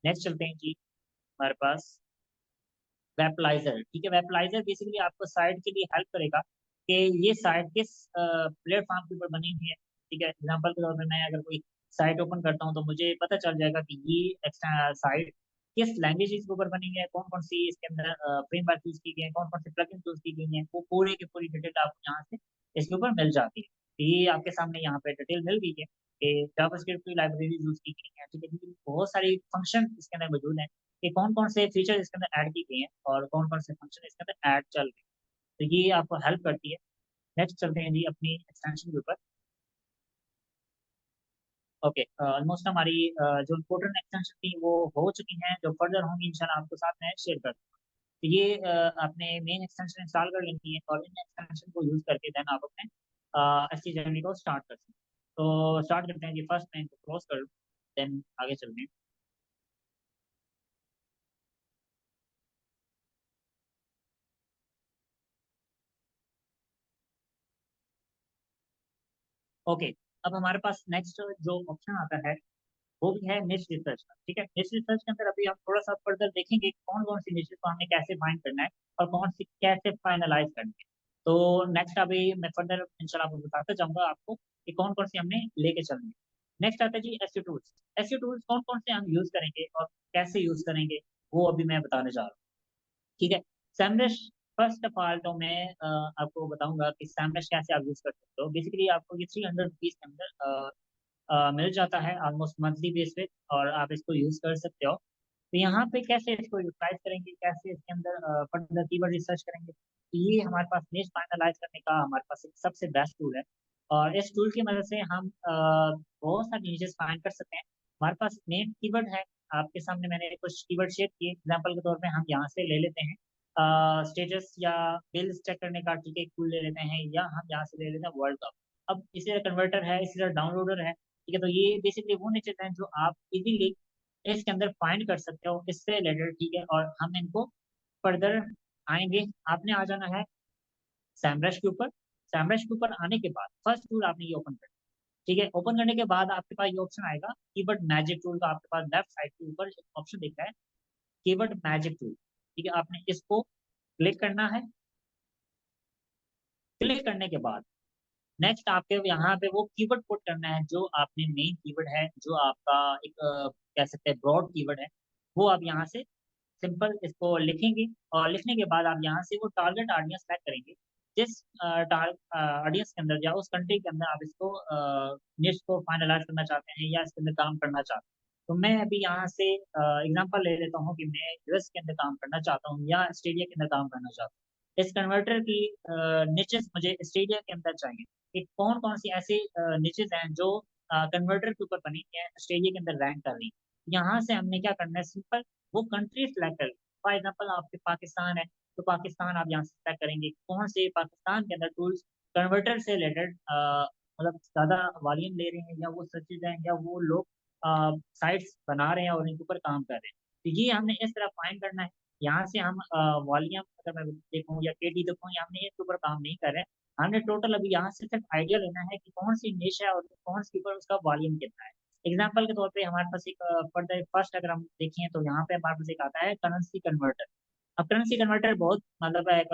नेक्स्ट चलते हैं जी, हमारे पास वेबलाइजर। ठीक है, वेबलाइजर बेसिकली आपको साइट के लिए हेल्प करेगा कि ये साइट किस प्लेटफॉर्म के ऊपर बनी हुई है। ठीक है, एग्जांपल के तौर पे मैं अगर कोई साइट ओपन करता हूँ तो मुझे पता चल जाएगा कि ये साइट किस लैंग्वेज के ऊपर बनी हुई है, कौन कौन सी इसके अंदर फ्रेमवर्क यूज की गई है, कौन कौन से प्लगइन यूज की गई हैं, वो पूरी की पूरी डिटेल आपको यहाँ से इसके ऊपर मिल जाती है। तो ये आपके सामने यहाँ पे डिटेल मिल गई है कि जावास्क्रिप्ट की लाइब्रेरी यूज की गई है। ठीक है, बहुत सारी फंक्शन इसके अंदर मौजूद हैं कि कौन कौन से फीचर इसके अंदर ऐड किए गए हैं और कौन कौन से फंक्शन इसके अंदर ऐड चल रहे हैं। तो ये आपको हेल्प करती है। नेक्स्ट चलते हैं जी अपनी एक्सटेंशन के ऊपर। ओके, ऑलमोस्ट हमारी जो इम्पोर्टेंट एक्सटेंशन थी वो हो चुकी हैं, जो फर्दर होंगी इंशाल्लाह आपके साथ में शेयर कर दूंगा। तो ये आपने मेन एक्सटेंशन इंस्टॉल कर लेनी है और इन एक्सटेंशन को यूज करके देन आप अपने ऐसी जर्नी को स्टार्ट कर सकते हैं। तो स्टार्ट करते हैं जी, फर्स्ट मैं इनको क्लोज कर लूँ, देन आगे चलते हैं। ओके, अब हमारे पास नेक्स्ट जो ऑप्शन आता है वो भी है निश रिसर्च का। ठीक है, निश रिसर्च के अंदर अभी हम थोड़ा सा फर्दर देखेंगे कि कौन कौन सी निशेस को हमें कैसे फाइंड करना है और कौन सी कैसे फाइनलाइज करनी है। तो नेक्स्ट अभी मैं फर्दर इंशाल्लाह आपको बताता जाऊंगा आपको कि कौन कौन सी हमने लेके चलनी है। नेक्स्ट आता है जी एसईओ टूल्स। एसईओ टूल्स कौन कौन से हम यूज करेंगे और कैसे यूज करेंगे वो अभी मैं बताने जा रहा हूँ। ठीक है, सैमरश, फर्स्ट ऑफ ऑल तो मैं आपको बताऊंगा कि सैमरश कैसे आप यूज कर सकते हो। बेसिकली आपको ये 300 रुपीज के अंदर मिल जाता है ऑलमोस्ट मंथली बेस पे, और आप इसको यूज कर सकते हो। तो यहाँ पे कैसे इसको यूटिलाइज करेंगे, कैसे इसके अंदर फर्दर कीवर्ड रिसर्च करेंगे, तो ये हमारे पास निश फाइनलाइज करने का हमारे पास एक सबसे बेस्ट टूल है। और इस टूल की मदद से हम बहुत सारे निशेस फाइंड कर सकते हैं। हमारे पास मेन कीवर्ड है, आपके सामने मैंने कुछ कीवर्ड शेयर किए, एग्जाम्पल के तौर पे हम यहाँ से ले लेते हैं स्टेटस या बिल्स चेक करने का। ठीक है, टूल ले लेते हैं, या हम यहाँ से ले लेते हैं वर्ल्ड कप। अब इसी तरह कन्वर्टर है, इसी तरह डाउनलोडर है। ठीक है, तो ये बेसिकली वो नीचे हैं जो आप इजीली इसके अंदर फाइंड कर सकते हो इससे रिलेटेड। ठीक है, और हम इनको फर्दर आएंगे। आपने आ जाना है सैमरश के ऊपर। सैमरश के ऊपर आने के बाद फर्स्ट टूल आपने ये ओपन करना है। ठीक है, ओपन करने के बाद आपके पास ये ऑप्शन आएगा कीवर्ड मैजिक टूल का, आपके पास लेफ्ट साइड के ऊपर ऑप्शन दिख रहा है कीवर्ड मैजिक टूल। ठीक है, आपने इसको क्लिक करना है। क्लिक करने के बाद नेक्स्ट आपके यहाँ पे वो कीवर्ड पुट करना है जो आपने मेन कीवर्ड है, जो आपका एक कह सकते हैं ब्रॉड कीवर्ड है, वो आप यहाँ से सिंपल इसको लिखेंगे। और लिखने के बाद आप यहाँ से वो टारगेट ऑडियंस सेलेक्ट करेंगे, जिस ऑडियंस के अंदर या उस कंट्री के अंदर आप इसको निश को फाइनलाइज करना चाहते हैं या इसके अंदर काम करना चाहते हैं। तो मैं अभी यहाँ से एग्जांपल ले लेता हूँ कि मैं यूएस के अंदर काम करना चाहता हूँ या ऑस्ट्रेलिया के अंदर काम करना चाहता हूँ। इस कन्वर्टर की निचेस मुझे ऑस्ट्रेलिया के अंदर चाहिए कि कौन कौन सी ऐसी निचेस हैं जो कन्वर्टर के ऊपर बनी हैं ऑस्ट्रेलिया के अंदर रैंक कर रही हैं। यहाँ से हमने क्या करना है, सिंपल वो कंट्री सेलेक्ट कर। फॉर एग्जाम्पल आपके पाकिस्तान है, तो पाकिस्तान आप यहाँ से सेलेक्ट करेंगे कौन से पाकिस्तान के अंदर टूल्स कन्वर्टर से रिलेटेड मतलब ज़्यादा वॉल्यूम ले रहे हैं, या वो सर्चेज हैं, या वो लोग साइट्स बना रहे हैं और इनके ऊपर काम कर रहे हैं। तो ये हमने इस तरह फाइंड करना है। यहाँ से हम वॉल्यूम अगर मैं देखूँ या केटी देखूँ, या हमने इसके ऊपर काम नहीं कर रहे हैं। हमने टोटल अभी यहाँ से सिर्फ आइडिया लेना है कि कौन सी निश है और कौन सी ऊपर उसका वॉल्यूम कितना है। एग्जाम्पल के तौर पे हमारे पास एक फर्दर फर्स्ट अगर हम देखें तो यहाँ पे हमारे पास एक आता है करेंसी कन्वर्टर। अब करेंसी कन्वर्टर बहुत मतलब एक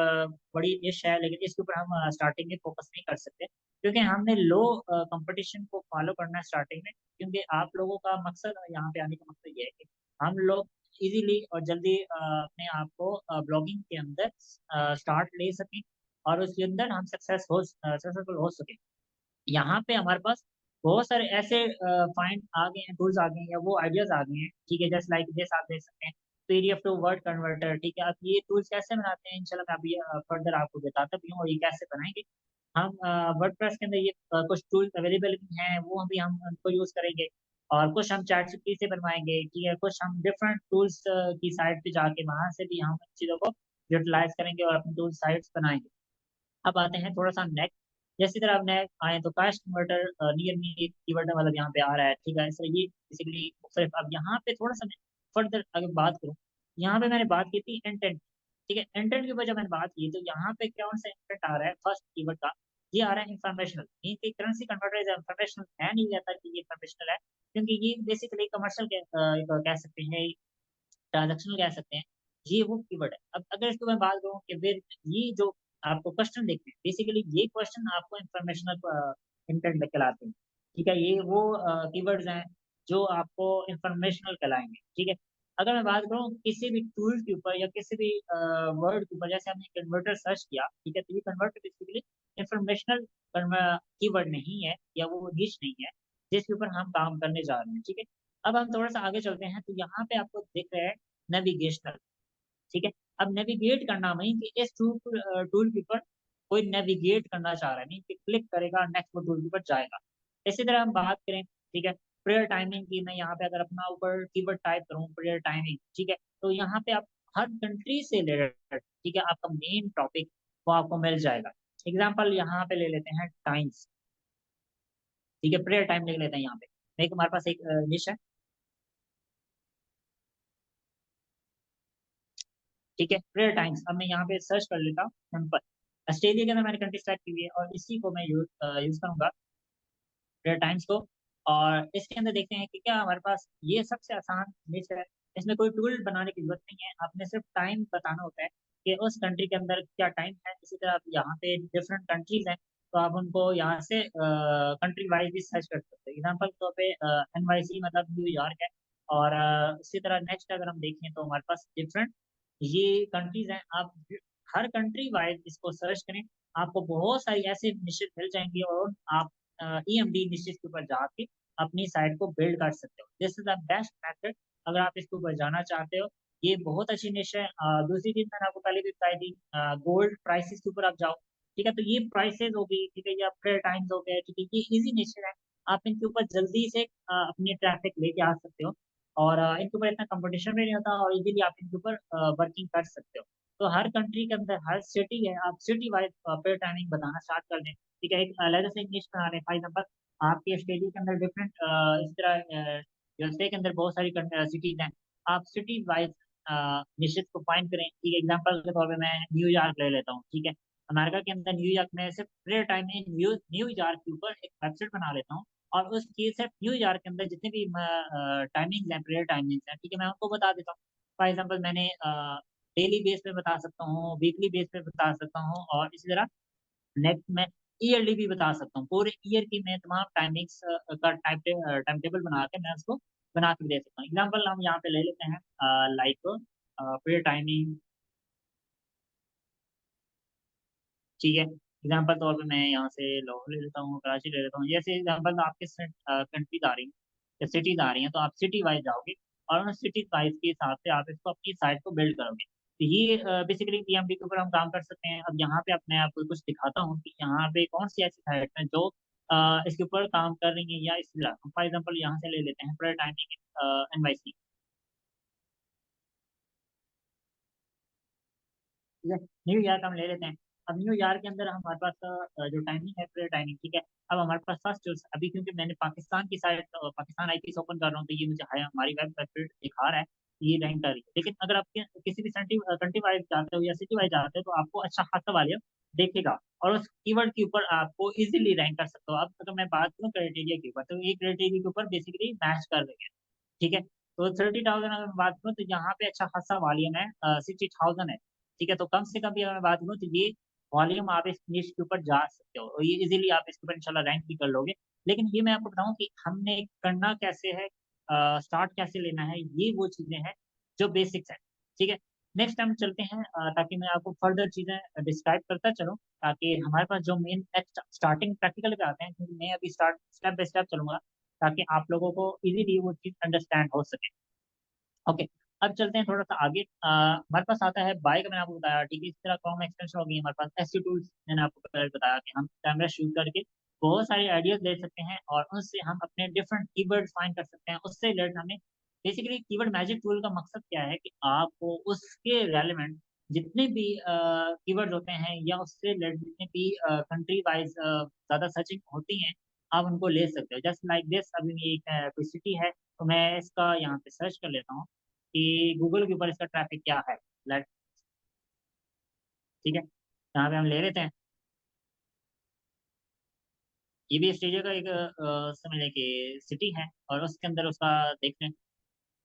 बड़ी निश है, लेकिन इसके ऊपर हम स्टार्टिंग में फोकस नहीं कर सकते, क्योंकि हमने लो कंपटीशन को फॉलो करना है स्टार्टिंग में। क्योंकि आप लोगों का मकसद यहाँ पे आने का मकसद ये है कि हम लोग इजीली और जल्दी अपने आप को ब्लॉगिंग के अंदर स्टार्ट ले सकें और उसके अंदर हम सक्सेसफुल हो सकें। यहाँ पे हमारे पास बहुत सारे ऐसे फाइंड आ गए हैं, टूल्स आ गए हैं, या वो आइडियाज आ गए हैं। ठीक है, जस्ट लाइक दिस आप देख सकते हैं पीडीएफ टू वर्ड कन्वर्टर। ठीक है, अब ये टूल्स कैसे बनाते हैं इंशाल्लाह मैं अभी फर्दर आपको बताता भी हूँ और ये कैसे बनाएंगे। हम वर्डप्रेस के अंदर ये कुछ टूल्स अवेलेबल हैं, वो अभी हम उनको यूज करेंगे। और कुछ हम चैट जीपीटी से बनवाएंगे। ठीक है, कुछ हम डिफरेंट टूल्स की साइट पे जाके वहां से भी हम इन चीज़ों को यूटिलाइज करेंगे और अपनी टूल साइट्स बनाएंगे। अब आते हैं थोड़ा सा नेक्स्ट। जैसी तरह अब नेक्स्ट आए तो cost converter near me keyword मतलब यहाँ पे आ रहा है। ठीक है, सर ये बेसिकली मुख्तलिफ। अब यहाँ पे थोड़ा सा मैं फर्दर अगर बात करूँ, यहाँ पे मैंने बात की थी इंटेंट। ठीक है, इंटेंट के ऊपर जब मैंने बात की तो यहाँ पे कौन सा इंटेंट आ रहा है फर्स्ट कीवर्ड का, ये आ रहा है इंफॉर्मेशनल। मीन की करेंसी कन्वर्टर इज इंफॉर्मेशनल, है नहीं रहता कि ये इंफॉर्मेशनल है, क्योंकि ये बेसिकली कमर्शियल कह सकते हैं, ट्रांजेक्शनल कह सकते हैं। ये वो कीवर्ड है। अब अगर इसको मैं बात करूँ कि फिर ये जो आपको क्वेश्चन देखते हैं, बेसिकली ये क्वेश्चन आपको इंफॉर्मेशनल इंटेंट कहलाते हैं। ठीक है, ये वो कीवर्ड्स हैं जो आपको इंफॉर्मेशनल कहलाएंगे। ठीक है, अगर मैं बात करूँ किसी भी टूल के ऊपर या किसी भी वर्ड के ऊपर, जैसे हमने कन्वर्टर सर्च किया, ठीक है, तो ये कन्वर्टर बेसिकली इंफॉर्मेशनल कीवर्ड नहीं है या वो निश नहीं है जिसके ऊपर हम काम करने जा रहे हैं। ठीक है, अब हम थोड़ा सा आगे चलते हैं तो यहाँ पे आपको दिख रहा है नेविगेशनल। ठीक है, अब नेविगेट करना नहीं कि इस टूल के ऊपर कोई नेविगेट करना चाह रहा है, नहीं कि क्लिक करेगा नेक्स्ट वो टूल के ऊपर जाएगा। इसी तरह हम बात करें, ठीक है, प्रेयर टाइमिंग की, मैं यहाँ पे अगर अपना ऊपर कीवर्ड टाइप करूँ प्रेयर टाइमिंग, ठीक है, तो यहाँ पे आप हर कंट्री से रिलेटेड, ठीक है, आपका मेन टॉपिक वो आपको मिल जाएगा। एग्जाम्पल यहाँ पे ले लेते हैं टाइम्स। ठीक है, प्रेयर टाइम ले लेते हैं यहाँ पे। एक हमारे पास एक निश है। ठीक है, प्रेयर टाइम्स। अब मैं यहाँ पे सर्च कर लेता हूँ सिंपल। ऑस्ट्रेलिया के अंदर मैंने कंट्री सेलेक्ट की हुई है और इसी को मैं यूज करूंगा, प्रेयर टाइम्स को। और इसके अंदर देखते हैं कि क्या हमारे पास ये सबसे आसान लिस्ट है। इसमें कोई टूल बनाने की जरूरत नहीं है, आपने सिर्फ टाइम बताना होता है कि उस कंट्री के अंदर क्या टाइम है। इसी तरह आप यहाँ पे डिफरेंट कंट्रीज हैं, तो आप उनको यहाँ से कंट्री वाइज भी सर्च कर सकते हैं। एग्जाम्पल के तौर पे NYC मतलब न्यूयॉर्क है। और इसी तरह नेक्स्ट अगर हम देखें तो हमारे पास डिफरेंट ये कंट्रीज हैं। आप हर कंट्री वाइज इसको सर्च करें, आपको बहुत सारी ऐसे निश्चित मिल जाएंगी और आप EMD निश्चित के ऊपर जाके अपनी साइट को बिल्ड कर सकते हो। This is the best method अगर आप इसके ऊपर जाना चाहते हो। ये बहुत अच्छी निश है। दूसरी चीज मैंने आपको पहले भी बताई थी, गोल्ड प्राइसेस के ऊपर आप जाओ। ठीक है, तो ये प्राइसेस हो गई, ठीक है, या प्रेयर टाइम्स हो गए, ठीक है, ये इजी निश है। आप इनके ऊपर जल्दी से अपनी ट्रैफिक लेके आ सकते हो और इनके ऊपर इतना कंपटीशन भी नहीं होता और इजीली आप इनके ऊपर वर्किंग कर सकते हो। तो हर कंट्री के अंदर हर सिटी है, आप सिटी वाइज प्रेयर टाइमिंग बताना स्टार्ट कर दें। ठीक है, एक अलग से इंग्लिश बना रहे हैं। फॉर एग्जाम्पल आपके स्टेडियम के अंदर डिफरेंट इस तरह यूएसए के अंदर बहुत सारी सिटीज हैं, आप सिटी वाइज निश्चित को फाइंड करें। ठीक है, एग्जाम्पल के तौर पे मैं न्यूयॉर्क ले लेता हूँ। ठीक है, अमेरिका के अंदर न्यूयॉर्क में सिर्फ प्रेयर टाइम में न्यूयॉर्क के ऊपर एक वेबसाइट बना लेता हूँ और उसकी सिर्फ न्यूयॉर्क के अंदर जितने भी टाइमिंग्स हैं, पीरियड टाइमिंग्स हैं, ठीक है, मैं आपको बता देता हूँ। फॉर एग्जाम्पल मैंने डेली बेस पे बता सकता हूँ, वीकली बेस पे बता सकता हूँ, और इसी तरह नेक्स्ट मैं ईयरली भी बता सकता हूँ। पूरे ईयर की मैं तमाम टाइमिंग्स का टाइम टेबल बना के मैं उसको बना के दे सकता हूँ। एग्जाम्पल हम यहाँ पे ले लेते हैं, लाइक पीरियड टाइमिंग, ठीक है। एग्जाम्पल तौर पे मैं यहाँ से लाहौर ले लेता हूँ, कराची ले लेता हूँ, जैसे एग्जाम्पल आपके कंट्रीज आ रही हैं या सिटीज आ रही हैं, तो आप सिटी वाइज जाओगे और उन सिटी वाइज के हिसाब से आप इसको अपनी साइट को बिल्ड करोगे। तो ये बेसिकली पीएमडी के ऊपर हम काम कर सकते हैं। अब यहाँ पे मैं आपको कुछ दिखाता हूँ कि यहाँ पे कौन सी ऐसी साइट है जो इसके ऊपर काम कर रही है, या इस तरह फॉर एग्जाम्पल यहाँ से ले लेते हैं पूरा टाइमिंग NYC, ठीक है। न्यूयॉर्क हम ले लेते हैं। अब न्यूयॉर्क के अंदर हमारे पास जो टाइमिंग है, प्रेयर टाइमिंग, ठीक है। अब हमारे पास फर्स्ट जो अभी, क्योंकि मैंने पाकिस्तान की साइड पाकिस्तान आईपीएस ओपन कर रहा हूँ, तो ये मुझे हमारी वेबसाइट दिखा रहा है, ये रैंक कर रही है। लेकिन अगर आप किसी भी कंट्री वाइज जाते हो या सिटी वाइज जाते हो, तो आपको अच्छा खासा वालियम देखेगा, और उस कीवर्ड के ऊपर आपको इजीली रैंक कर सकते हो। अब अगर मैं बात करूँ क्राइटेरिया के ऊपर, तो ये क्राइटेरिया के ऊपर बेसिकली मैच कर रही है, ठीक है। तो 30,000 अगर मैं बात करूँ, तो यहाँ पे अच्छा खासा वॉल्यूम है, 60,000 है, ठीक है। तो कम से कम भी अगर मैं बात करूँ, तो ये वॉल्यूम आप इस निश के ऊपर जा सकते हो, और ये इजीली आप इसके ऊपर इंशाल्लाह रैंक भी कर लोगे। लेकिन ये मैं आपको बताऊं कि हमने करना कैसे है, स्टार्ट कैसे लेना है, ये वो चीजें हैं जो बेसिक्स है, ठीक है। नेक्स्ट हम चलते हैं, ताकि मैं आपको फर्दर चीजें डिस्क्राइब करता चलूँ, ताकि हमारे पास जो मेन स्टार्टिंग प्रैक्टिकल पे आते हैं, क्योंकि मैं अभी स्टेप बाय स्टेप चलूंगा, ताकि आप लोगों को इजीली वो चीज अंडरस्टैंड हो सके। ओके, अब चलते हैं थोड़ा सा आगे। हमारे पास आता है बाइक, मैंने आपको बताया, ठीक है। इस तरह कॉम एक्सटेंशन हो गई हमारे पास, एससी टूल्स मैंने आपको पहले बताया कि हम कैमरा शूट करके बहुत सारे आइडियाज ले सकते हैं, और उनसे हम अपने डिफरेंट कीवर्ड फाइंड कर सकते हैं। उससे रिलेटेड हमें बेसिकली कीवर्ड मैजिक टूल का मकसद क्या है कि आपको उसके रेलिवेंट जितने भी कीवर्ड होते हैं, या उससे रिलेटेड जितने भी कंट्री वाइज ज़्यादा सर्चिंग होती हैं, आप उनको ले सकते हो। जस्ट लाइक दिस, अभी ये एक कोई सिटी है, तो मैं इसका यहाँ पे सर्च कर लेता हूँ कि गूगल के ऊपर इसका ट्रैफिक क्या है। लेट, ठीक है, यहाँ पे हम ले लेते हैं। ये भी स्टेडियो का एक समझ लें कि सिटी है, और उसके अंदर उसका देख लें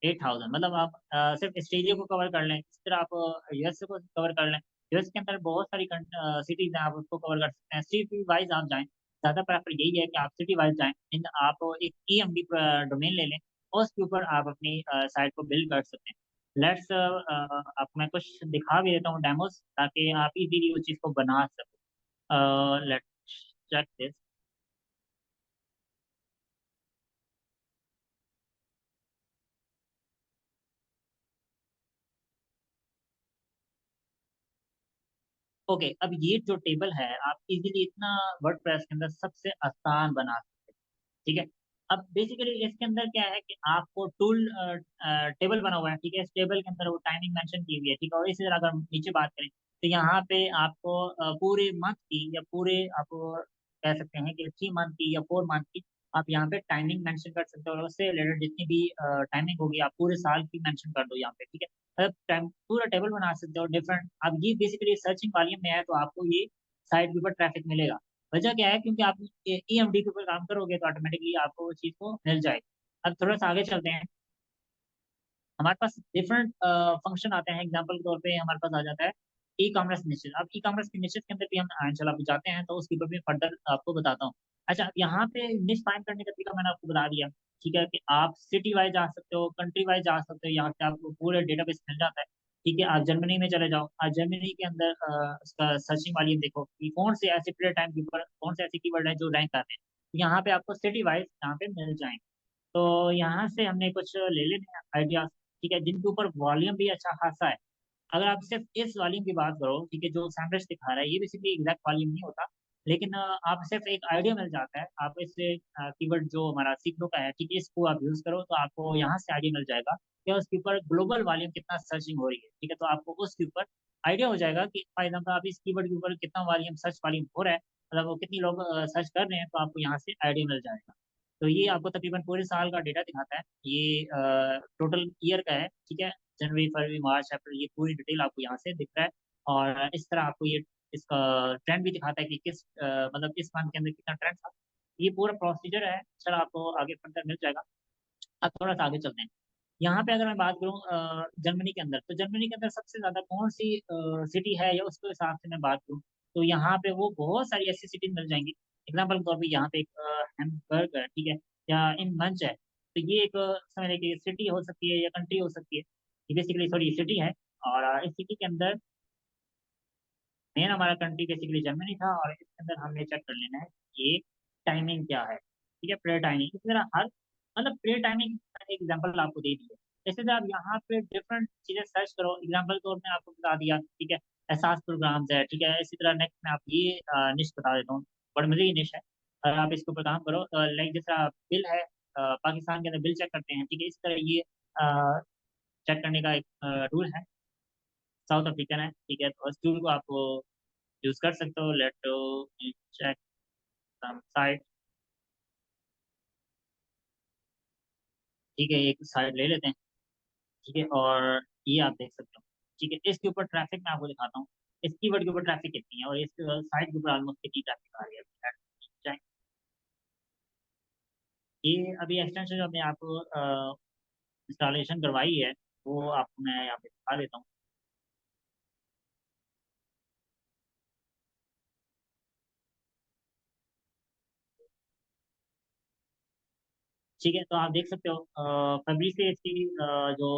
8,000, मतलब आप सिर्फ स्टेडियो को कवर कर लें, इस तरह आप यूएस को कवर कर लें। यूएस के अंदर बहुत सारी सिटीज हैं, आप उसको कवर कर सकते हैं। सिटी वाइज आप जाएं, ज़्यादा प्रेफर यही है कि आप सिटी वाइज जाएं। इन आप एक ईएमडी डोमेन ले लें, और उसके ऊपर आप अपनी साइट को बिल्ड कर सकते हैं। लेट्स आपको मैं कुछ दिखा भी देता हूँ डेमोस, ताकि आप इजीली उस चीज़ को बना सको। Let's check this. ओके, अब ये जो टेबल है, आप इजीली इतना वर्डप्रेस के अंदर सबसे आसान बना सकते हैं, ठीक है। अब बेसिकली इसके अंदर क्या है कि आपको टूल टेबल बना हुआ है, ठीक है। इस टेबल के अंदर वो टाइमिंग मेंशन की हुई है, ठीक है। और इसी तरह अगर हम नीचे बात करें, तो यहाँ पे आपको पूरे मंथ की, या पूरे आप कह सकते हैं कि 3 मंथ की या 4 मंथ की, आप यहाँ पे टाइमिंग मेंशन कर सकते हो, और उससे रिलेटेड जितनी भी टाइमिंग होगी, आप पूरे साल की मेंशन कर दो यहाँ पे, ठीक है। मतलब टाइम पूरा टेबल बना सकते हो डिफरेंट। अब ये बेसिकली सर्चिंग वॉल्यूम में है, तो आपको ये साइट के ऊपर ट्रैफिक मिलेगा। वजह क्या है, क्योंकि आप ईएमडी के ऊपर काम करोगे, तो ऑटोमेटिकली आपको वो चीज़ को मिल जाएगी। अब थोड़ा सा आगे चलते हैं। हमारे पास डिफरेंट फंक्शन आते हैं। एग्जांपल के तौर पे हमारे पास आ जाता है ई कॉमर्स निश्चित। अब ई कॉमर्स के निश्चित के अंदर भी हम इंशाल्लाह अभी जाते हैं, तो उसके ऊपर भी फर्दर आपको बताता हूँ। अच्छा, यहाँ पे निश फाइंड करने का तरीका मैंने आपको बता दिया, ठीक है, कि आप सिटी वाइज जा सकते हो, कंट्री वाइज जा सकते हो, यहाँ से आपको पूरे डेटाबेस मिल जाता है, ठीक है। आप जर्मनी में चले जाओ, आज जर्मनी के अंदर उसका सर्चिंग वाली देखो कि कौन से ऐसे पीरियड टाइम के ऊपर कौन से ऐसे कीवर्ड है जो रैंक कर रहे हैं। यहाँ पे आपको सिटी वाइज यहाँ पे मिल जाएंगे। तो यहाँ से हमने कुछ ले लेने हैं आइडियाज, ठीक है, जिनके ऊपर वॉल्यूम भी अच्छा खासा है। अगर आप सिर्फ इस वॉल्यूम की बात करो, ठीक है, जो सैमरस दिखा रहा है, ये बेसिकली एग्जैक्ट वॉल्यूम नहीं होता, लेकिन आप सिर्फ एक आइडिया मिल जाता है। आप इससे कीवर्ड जो हमारा सीखने का है, ठीक है, इसको आप यूज करो, तो आपको यहाँ से आइडिया मिल जाएगा कि उसके ऊपर ग्लोबल वॉल्यूम कितना सर्चिंग हो रही है, ठीक है। तो आपको उसके ऊपर आइडिया हो जाएगा कि फॉर एग्जाम्पल आप इस कीवर्ड के ऊपर कितना वॉल्यूम सर्च वॉल्यूम हो रहा है, मतलब वो कितनी लोग सर्च कर रहे हैं, तो आपको यहाँ से आइडिया मिल जाएगा। तो ये आपको तकरीबन पूरे साल का डेटा दिखाता है, ये टोटल ईयर का है, ठीक है। जनवरी, फरवरी, मार्च, अप्रैल, ये पूरी डिटेल आपको यहाँ से दिख रहा है। और इस तरह आपको ये इसका ट्रेंड भी दिखाता है कि किस मतलब इस मंथ के अंदर कितना ट्रेंड था। ये पूरा प्रोसीजर है सर, आपको आगे फर्दर मिल जाएगा। अब थोड़ा सा आगे चलते हैं। यहाँ पे अगर मैं बात करूँ जर्मनी के अंदर, तो जर्मनी के अंदर सबसे ज्यादा कौन सी सिटी है या उसके हिसाब से मैं बात करूँ, तो यहाँ पे वो बहुत सारी ऐसी सिटीज मिल जाएंगी। एग्जाम्पल के तौर पर यहाँ पे एक हैम्बर्ग है, ठीक है, या इन मंच है, तो ये एक समझ लीजिए सिटी हो सकती है या कंट्री हो सकती है। ये बेसिकली सॉरी सिटी है। और इस सिटी के अंदर मेन हमारा कंट्री बेसिकली जर्मनी था, और इसके अंदर हमें चेक कर लेना है ये टाइमिंग क्या है, ठीक है, प्रेयर टाइमिंग। इस तरह हर मतलब प्रेयर टाइमिंग एक एग्जांपल आपको दे दी है। जैसे कि आप यहाँ पे डिफरेंट चीजें सर्च करो, एग्जांपल के तौर में आपको बता दिया, ठीक है, एहसास प्रोग्राम्स है, ठीक है। इसी तरह नेक्स्ट में आप ये निश बता देता हूँ, बड़ी मजे की निश है। और आप इसके ऊपर काम करो, लाइक जैसा बिल है, पाकिस्तान के अंदर बिल चेक करते हैं, ठीक है, इस तरह ये चेक करने का एक रूल है। साउथ अफ्रीकन है, ठीक है, तो उस टूल को आप यूज कर सकते हो। लेट चेक सम साइट, ठीक है, एक साइट ले लेते हैं, ठीक है, और ये आप देख सकते हो, ठीक है। इसके ऊपर ट्रैफिक मैं आपको दिखाता हूँ, इस कीवर्ड के ऊपर ट्रैफिक कितनी है और इस साइट के ऊपर ऑलमोस्ट कितनी ट्रैफिक आ रही है। Check। ये अभी एक्सटेंशन जो हमने आपको इंस्टॉलेशन करवाई है, वो आपको मैं यहाँ पे दिखा देता हूँ। ठीक है, तो आप देख सकते हो फरवरी से इसकी जो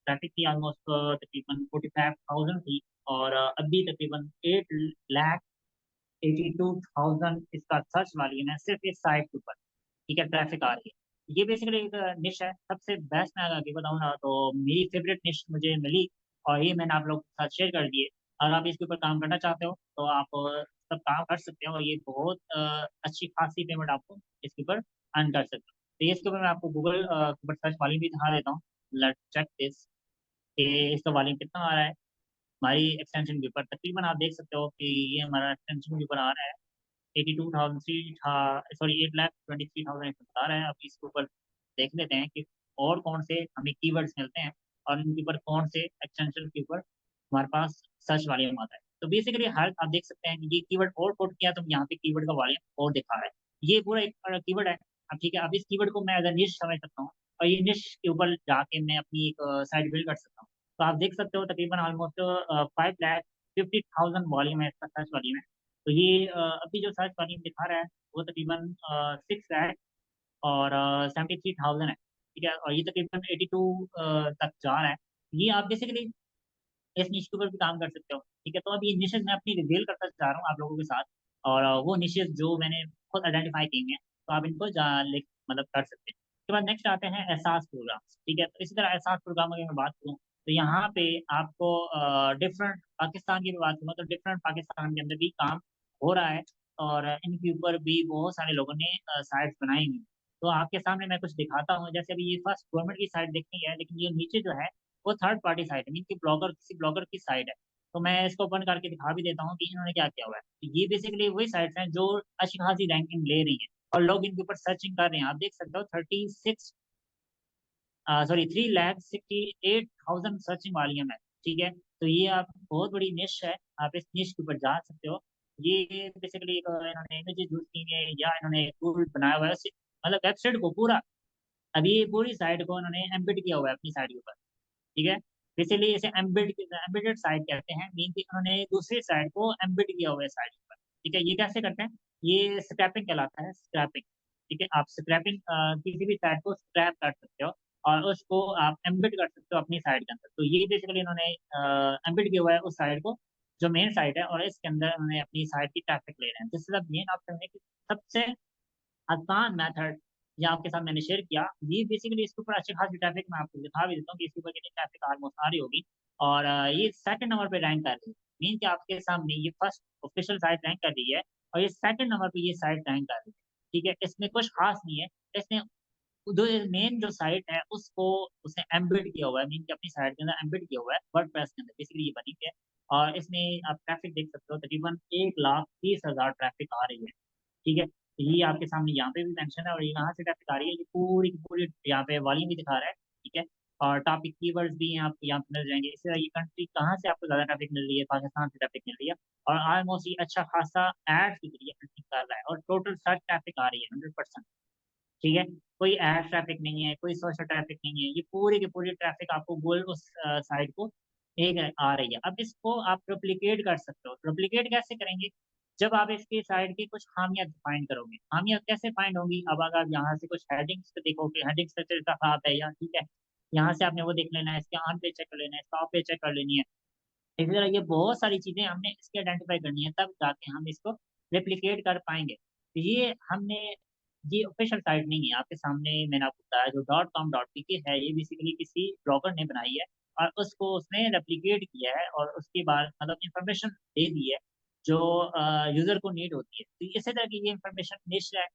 ट्रैफिक थी ऑलमोस्ट तकरीबन 45,000 थी, और अभी तकरीबन 8,82,000 इसका सर्च वॉल्यूम है सिर्फ इस साइट के ऊपर, ठीक है, ट्रैफिक आ रही है। ये बेसिकली एक निश है। सबसे बेस्ट मैं आगे बताऊँ ना, तो मेरी फेवरेट निश मुझे मिली, और ये मैंने आप लोग के साथ शेयर कर दिए। अगर आप इसके ऊपर काम करना चाहते हो तो आप सब काम कर सकते हो, और ये बहुत अच्छी खासी पेमेंट आपको इसके ऊपर अर्न कर सकते हो। तो ये इसके ऊपर मैं आपको गूगल के ऊपर सर्च वाली भी दिखा देता हूँ। लेट्स चेक दिस, कि इसका वॉल्यूम कितना आ रहा है हमारी एक्सटेंशन के ऊपर। तकरीबन आप देख सकते हो कि ये हमारा एक्सटेंशन के ऊपर आ रहा है 82,000 था, सॉरी 8,23,000 बता रहा है। अब इसके ऊपर देख लेते हैं कि और कौन से हमें कीवर्ड्स मिलते हैं, और इनके ऊपर कौन से एक्सटेंशन के ऊपर हमारे पास सर्च वॉल्यूम आता है। तो बेसिकली हर आप देख सकते हैं कि ये कीवर्ड और कोड किया तो यहाँ पे कीवर्ड का वॉल्यूम और दिखा रहा है। ये पूरा एक कीवर्ड है। अब ठीक है, अब इस कीवर्ड को मैं एज निश समझ सकता हूँ, और ये निश के ऊपर जाके मैं अपनी एक साइट बिल्ड कर सकता हूँ। तो आप देख सकते हो तकरीबन ऑलमोस्ट 5,50,000 वॉल्यूम है इसका, सर्च वॉल्यूम है। तो ये अभी जो सर्च वॉल्यूम दिखा रहा है वो तकरीबन 6 लाख और 73,000 है, ठीक है, और ये तकरीबन 82 तक जा रहा है। ये आप बेसिकली इस निश के ऊपर भी काम कर सकते हो, ठीक है। तो अब ये निशेज मैं अपनी रिवील करता जा रहा हूँ आप लोगों के साथ, और वो निशेज जो मैंने खुद आइडेंटिफाई किए हैं, तो आप इनको लिख मतलब कर सकते हैं। उसके बाद नेक्स्ट आते हैं एहसास प्रोग्राम, ठीक है। तो इसी तरह एहसास प्रोग्राम की मैं बात करूँ, तो यहाँ पे आपको डिफरेंट पाकिस्तान की भी बात करूँ तो डिफरेंट पाकिस्तान के अंदर भी काम हो रहा है, और इनके ऊपर भी बहुत सारे लोगों ने साइट्स बनाई हुई हैं। तो आपके सामने मैं कुछ दिखाता हूँ, जैसे अभी ये फर्स्ट गवर्नमेंट की साइट देखनी है, लेकिन ये नीचे जो है वो थर्ड पार्टी साइट है, मीन की ब्लॉगर किसी ब्लॉगर की साइट है। तो मैं इसको ओपन करके दिखा भी देता हूँ कि इन्होंने क्या किया हुआ है। तो ये बेसिकली वही साइट्स हैं जो अच्छी खासी रैंकिंग ले रही हैं, और लोग इनके ऊपर सर्चिंग कर रहे हैं। आप देख सकते हो 3,68,000 सर्चिंग वॉल्यूम है, ठीक है। तो ये आप बहुत बड़ी निश है, आप इस निश के ऊपर जा सकते हो। ये बेसिकली इन्होंने इमेजेस यूज की है, या इन्होंने टूल बनाया हुआ है मतलब वेबसाइट को पूरा, अभी ये पूरी साइट को इन्होंने एम्बेड किया हुआ है अपनी साइट के ऊपर, ठीक है। इसीलिए इसे एम्बेडेड साइट कहते हैं, मीन कि उन्होंने दूसरी साइट को एम्बेड किया हुआ है साइट पर, ठीक है। ये कैसे करते हैं, ये स्क्रैपिंग कहलाता है, स्क्रैपिंग, ठीक है। आप स्क्रैपिंग किसी भी साइट को स्क्रैप कर सकते हो, और उसको आप एम्बेड कर सकते हो अपनी साइट के अंदर। तो ये बेसिकली इन्होंने एम्बेड किया हुआ है उस साइट को जो मेन साइट है, और इसके अंदर उन्होंने अपनी साइट की ट्रैफिक ले रहे हैं। This is the main option है कि सबसे आसान मेथड जो आपके साथ मैंने शेयर किया, ये बेसिकली इसके ऊपर अच्छी खासी ट्रैफिक मैं आपको दिखा भी देता हूँ कि इसके ऊपर कितनी ट्रैफिक ऑलमोस्ट आ रही होगी। और ये सेकंड नंबर पे रैंक कर रही है, मीन कि आपके सामने ये फर्स्ट ऑफिशियल साइट रैंक कर रही है, और ये सेकंड नंबर पे ये साइट रैंक कर रही है, ठीक है। इसमें कुछ खास नहीं है, इसने जो मेन जो साइट है उसको उसने एम्बेड किया हुआ है, मीन कि अपनी साइट के अंदर एम्बेड किया हुआ है वर्डप्रेस के अंदर, बेसिकली ये बनी है। और इसमें आप ट्रैफिक देख सकते हो तकरीबन 1,30,000 ट्रैफिक आ रही है, ठीक है। तो ये आपके सामने यहाँ पे भी मेंशन है, और यहाँ से ट्रैफिक आ रही है, ये पूरी की पूरी यहाँ पे वॉल्यूम भी दिखा रहा है, ठीक है। और टॉपिक कीवर्ड्स भी हैं आपको यहाँ पे मिल जाएंगे। इसी तरह ये कंट्री कहाँ से आपको ज़्यादा ट्रैफिक मिल रही है, पाकिस्तान से ट्रैफिक मिल रही है, और ऑलमोस्ट ये अच्छा खासा एड्स के जरिए अर्निंग कर रहा है, और टोटल सर्च ट्रैफिक आ रही है 100%। ठीक है, कोई एड ट्रैफिक नहीं है, कोई सोशल ट्रैफिक नहीं है, ये पूरी की पूरी ट्रैफिक आपको गूगल उस साइट को एक आ रही है। अब इसको आप रेप्लिकेट कर सकते हो। रेप्लिकेट कैसे करेंगे? जब आप इसकी साइट की कुछ खामियां फाइंड करोगे। खामियां कैसे फाइंड होंगी? अब अगर आप यहाँ से कुछ हेडिंग्स पे देखोगे, हेडिंग स्ट्रक्चर इसका खराब है या ठीक है, यहाँ से आपने वो देख लेना है, इसके ऑन पे चेक कर लेना है, इसका ऑफ पे चेक कर लेनी है। इसी तरह ये बहुत सारी चीजें हमने इसके आइडेंटिफाई करनी है, तब जाके हम इसको रेप्लिकेट कर पाएंगे। तो ये हमने, ये ऑफिशियल साइट नहीं है आपके सामने, मैंने आपको बताया जो .com.pk है, ये बेसिकली किसी ब्लॉगर ने बनाई है, और उसको उसने रेप्लिकेट किया है, और उसके बाद मतलब इंफॉर्मेशन दे दी है जो यूजर को नीड होती है। तो इसी तरह की ये इंफॉर्मेशन निश है।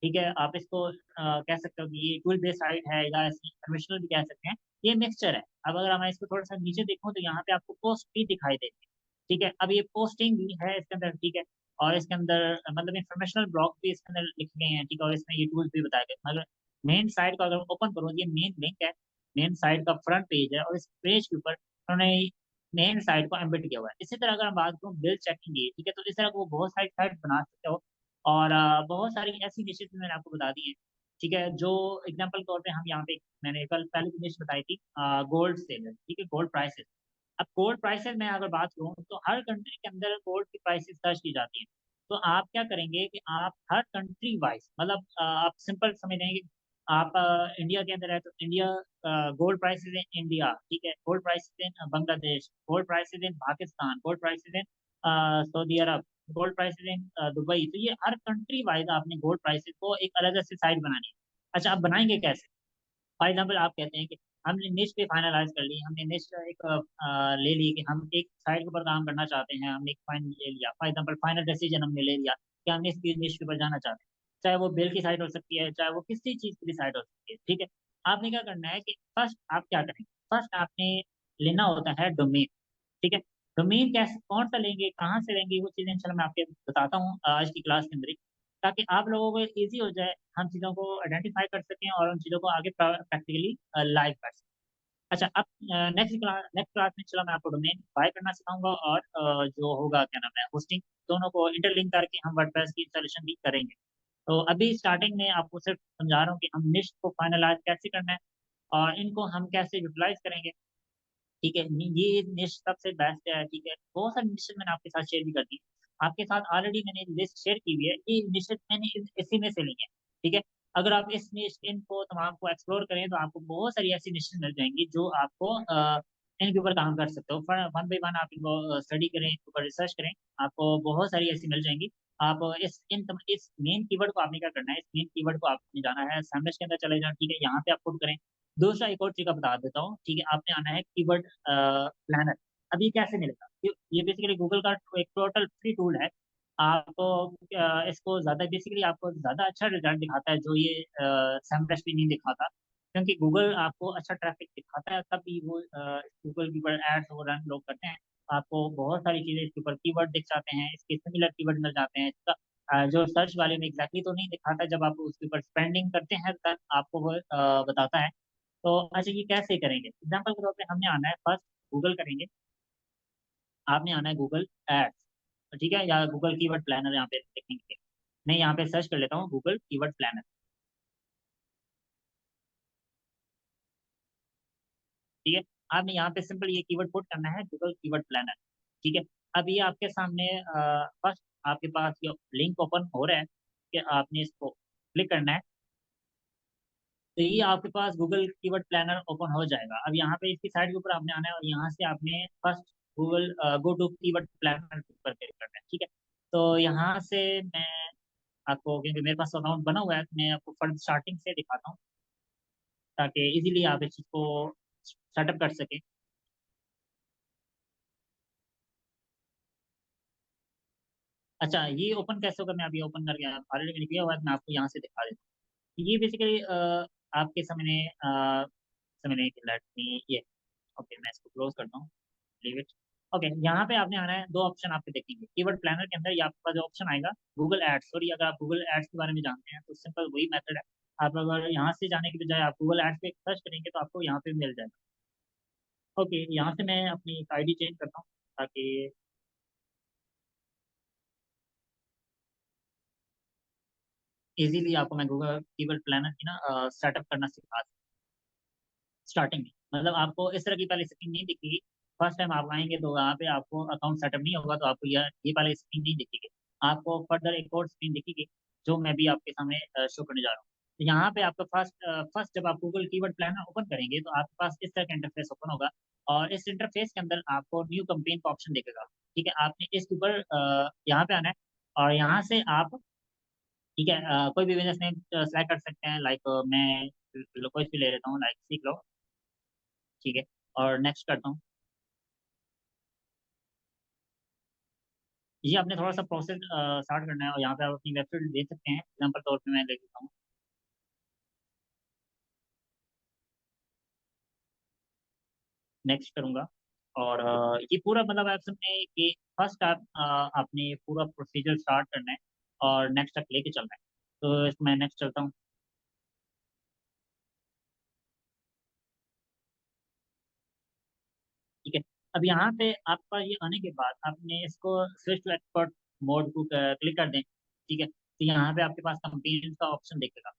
ठीक है, आप इसको कह सकते हो कि ये टूल बेस्ड साइट है, या कन्वेंशनल भी कह सकते हैं। ये मिक्सचर है। अब अगर मैं इसको थोड़ा सा नीचे देखूं तो यहाँ पे आपको पोस्ट भी दिखाई देती है। ठीक है, अब ये पोस्टिंग भी है इसके अंदर। ठीक है, और इसके अंदर मतलब इंफॉर्मेशनल ब्लॉग भी इसके अंदर लिखे गए हैं। ठीक है, और इसमें ये टूल्स भी बताए गए। मगर मेन साइट को अगर ओपन करो, ये मेन लिंक है, मेन साइट का फ्रंट पेज है, और इस पेज के ऊपर उन्होंने मेन साइट को एम्बेड किया हुआ है। इसी तरह अगर हम बात करूँ बिल चेकिंग की, ठीक है, तो इस तरह को बहुत सारी साइट बना सकते हो। और बहुत सारी ऐसी डिशेज मैंने आपको बता दी है। ठीक है, जो एग्जांपल के तौर पे हम यहाँ पे, मैंने कल पहले की डिश बताई थी गोल्ड सेल। ठीक है, गोल्ड प्राइसेस। अब गोल्ड प्राइसेस में अगर बात करूँ तो हर कंट्री के अंदर गोल्ड की प्राइसेस सर्च की जाती है। तो आप क्या करेंगे कि आप हर कंट्री वाइज, मतलब आप सिंपल समझ लेंगे कि आप इंडिया के अंदर है तो India gold prices in India. ठीक है, gold prices in Bangladesh, gold prices in Pakistan, gold prices in Saudi Arab, gold prices in Dubai. तो ये हर कंट्री वाइज आपने गोल्ड प्राइसेस को एक अलग से साइट बनानी है। अच्छा, आप बनाएंगे कैसे? फॉर एग्जाम्पल आप कहते हैं कि हमने निश पे फाइनलाइज कर ली, हमने निश एक ले ली कि हम एक साइड के ऊपर काम करना चाहते हैं, हमने एक फाइनल ले लिया, फॉर एग्जाम्पल फाइनल डिसीजन हमने ले लिया कि हम इस निश के ऊपर जाना चाहते हैं। चाहे वो बिल की साइड हो सकती है, चाहे वो किसी चीज़ की भी साइड हो सकती है। ठीक है, आपने क्या करना है कि फर्स्ट आप क्या करेंगे, फर्स्ट आपने लेना होता है डोमेन। ठीक है, डोमेन कैसे, कौन सा लेंगे, कहाँ से लेंगे, वो चीज़ें इंशाल्लाह मैं आपको बताता हूँ आज की क्लास के अंदर ही, ताकि आप लोगों को इजी हो जाए, हम चीज़ों को आइडेंटिफाई कर सकें और उन चीज़ों को आगे प्रैक्टिकली लाइव कर सकें। अच्छा, अब नेक्स्ट क्लास में चलो मैं आपको डोमेन बाय करना सिखाऊंगा, और जो होगा क्या नाम है होस्टिंग, दोनों को इंटरलिंक करके हम वर्डप्रेस की इंस्टॉलेशन भी करेंगे। तो अभी स्टार्टिंग में आपको सिर्फ समझा रहा हूँ कि हम निश को फाइनलाइज कैसे करना है, और इनको हम कैसे यूटिलाइज करेंगे। ठीक है, ये निश सबसे बेस्ट है। ठीक है, बहुत सारी निश मैंने आपके साथ शेयर भी कर दी, आपके साथ ऑलरेडी मैंने लिस्ट शेयर की हुई है, ये निश मैंने इसी में से ली है। ठीक है, अगर आप इस निश इनको तमाम को एक्सप्लोर करें तो आपको बहुत सारी ऐसी निश मिल जाएंगी जो आपको इनके ऊपर काम कर सकते हो। वन बाई वन आप इनको स्टडी करें, इनके ऊपर रिसर्च करें, आपको बहुत सारी ऐसी मिल जाएंगी। आप इस मेन कीवर्ड को आपने क्या करना है, इस मेन कीवर्ड को आपने जाना है सैमरश के अंदर चले जाना। ठीक है, यहाँ पे आप पुट करें। दूसरा एक और तरीका बता देता हूँ। ठीक है, आपने आना है कीवर्ड प्लानर। अब ये कैसे मिलेगा? ये बेसिकली गूगल का एक टोटल फ्री टूल है। आपको इसको ज्यादा बेसिकली आपको ज्यादा अच्छा रिजल्ट दिखाता है, जो ये सैमरश भी नहीं दिखाता, क्योंकि गूगल आपको अच्छा ट्रैफिक दिखाता है, तभी वो गूगल के ऊपर एड्स वो रन लोग करते हैं। आपको बहुत सारी चीजें इसके ऊपर कीवर्ड दिख जाते हैं, इसके सिमिलर कीवर्ड मिल जाते हैं। इसका जो सर्च वाले में एग्जैक्टली तो नहीं दिखाता, जब आप उसके ऊपर स्पेंडिंग करते हैं तब आपको वो बताता है। तो अच्छा, ये कैसे करेंगे? एग्जाम्पल के तौर पे हमने आना है, फर्स्ट गूगल करेंगे, आपने आना है गूगल एड्स। ठीक है, या गूगल कीवर्ड प्लानर यहाँ पे देखेंगे। मैं यहाँ पे सर्च कर लेता हूँ गूगल कीवर्ड प्लानर। ठीक है, आपने यहाँ पे सिंपल ये कीवर्ड पुट करना है, गूगल कीवर्ड प्लानर। ठीक है, अब ये आपके सामने फर्स्ट आपके पास ये लिंक ओपन हो रहा है कि आपने इसको क्लिक करना है, तो ये आपके पास गूगल कीवर्ड प्लानर ओपन हो जाएगा। अब यहाँ पे इसकी साइड के ऊपर आपने आना है, और यहाँ से आपने first Google go to keyword planner के ऊपर क्लिक करना है। ठीक है, तो यहाँ से मैं आपको, क्योंकि मेरे पास अकाउंट बना हुआ है, तो मैं आपको फर्स्ट स्टार्टिंग से दिखाता हूँ, ताकि इजीली आप इस चीज़ को सेटअप कर सकें। अच्छा, ये ओपन कैसे होगा? मैं अभी ओपन करके ऑलरेडी मैंने किया हुआ है, तो मैं आपको यहाँ से दिखा देता हूँ। ये बेसिकली आपके सामने सामने एक लड़की ये, ओके मैं इसको क्लोज करता हूँ, लीव इट। ओके, यहाँ पे आपने आना है, दो ऑप्शन आपके देखेंगे कीवर्ड प्लानर के अंदर। ये आपके पास जो ऑप्शन आएगा गूगल एड्स, सॉरी अगर आप गूगल एड्स के बारे में जानते हैं तो सिंपल वही मेथड है। आप अगर यहाँ से जाने के बजाय आप गूगल एड्स पे सर्च करेंगे तो आपको यहाँ पे मिल जाएगा। ओके, यहाँ से मैं अपनी आईडी चेंज करता हूँ ताकि इजीली आपको मैं गूगल कीवर्ड प्लानर की ना सेटअप करना सिखा स्टार्टिंग में। मतलब आपको इस तरह की पहले स्क्रीन नहीं दिखेगी। फर्स्ट टाइम आप आएंगे तो यहाँ पे आपको अकाउंट सेटअप नहीं होगा, तो आपको ये वाली स्क्रीन नहीं दिखेगी। आपको फर्दर एक और स्क्रीन दिखेगी जो मैं भी आपके सामने शो करने जा रहा हूँ। तो यहाँ पे आपका फर्स्ट जब आप गूगल कीवर्ड प्लानर ओपन करेंगे तो आपके पास इस तरह का इंटरफेस ओपन होगा। और इस इंटरफेस के अंदर आपको न्यू कैंपेन का ऑप्शन दिखेगा। ठीक है, आपने इसके ऊपर यहाँ पे आना है। और यहाँ से आप, ठीक है, कोई भी बिजनेस नेम सेलेक्ट कर सकते हैं। लाइक मैं कोई भी ले लेता हूँ, लाइक सीख लो। ठीक है, और नेक्स्ट करता हूँ। ये आपने थोड़ा सा प्रोसेस स्टार्ट करना है और यहाँ पे आप अपनी वेबसाइट दे सकते हैं। एग्जाम्पल तौर पे मैं ले लेता हूँ। नेक्स्ट करूँगा। और ये पूरा मतलब आप समझे कि फर्स्ट आपने पूरा प्रोसीजर स्टार्ट करना है और नेक्स्ट तक लेके चलना है। तो इसमें नेक्स्ट चलता हूँ। ठीक है, अब यहाँ पे आपका ये आने के बाद आपने इसको स्विच टू एक्सपर्ट मोड को क्लिक कर दें। ठीक है, तो यहाँ पे आपके पास कंपेन का ऑप्शन दिखेगा।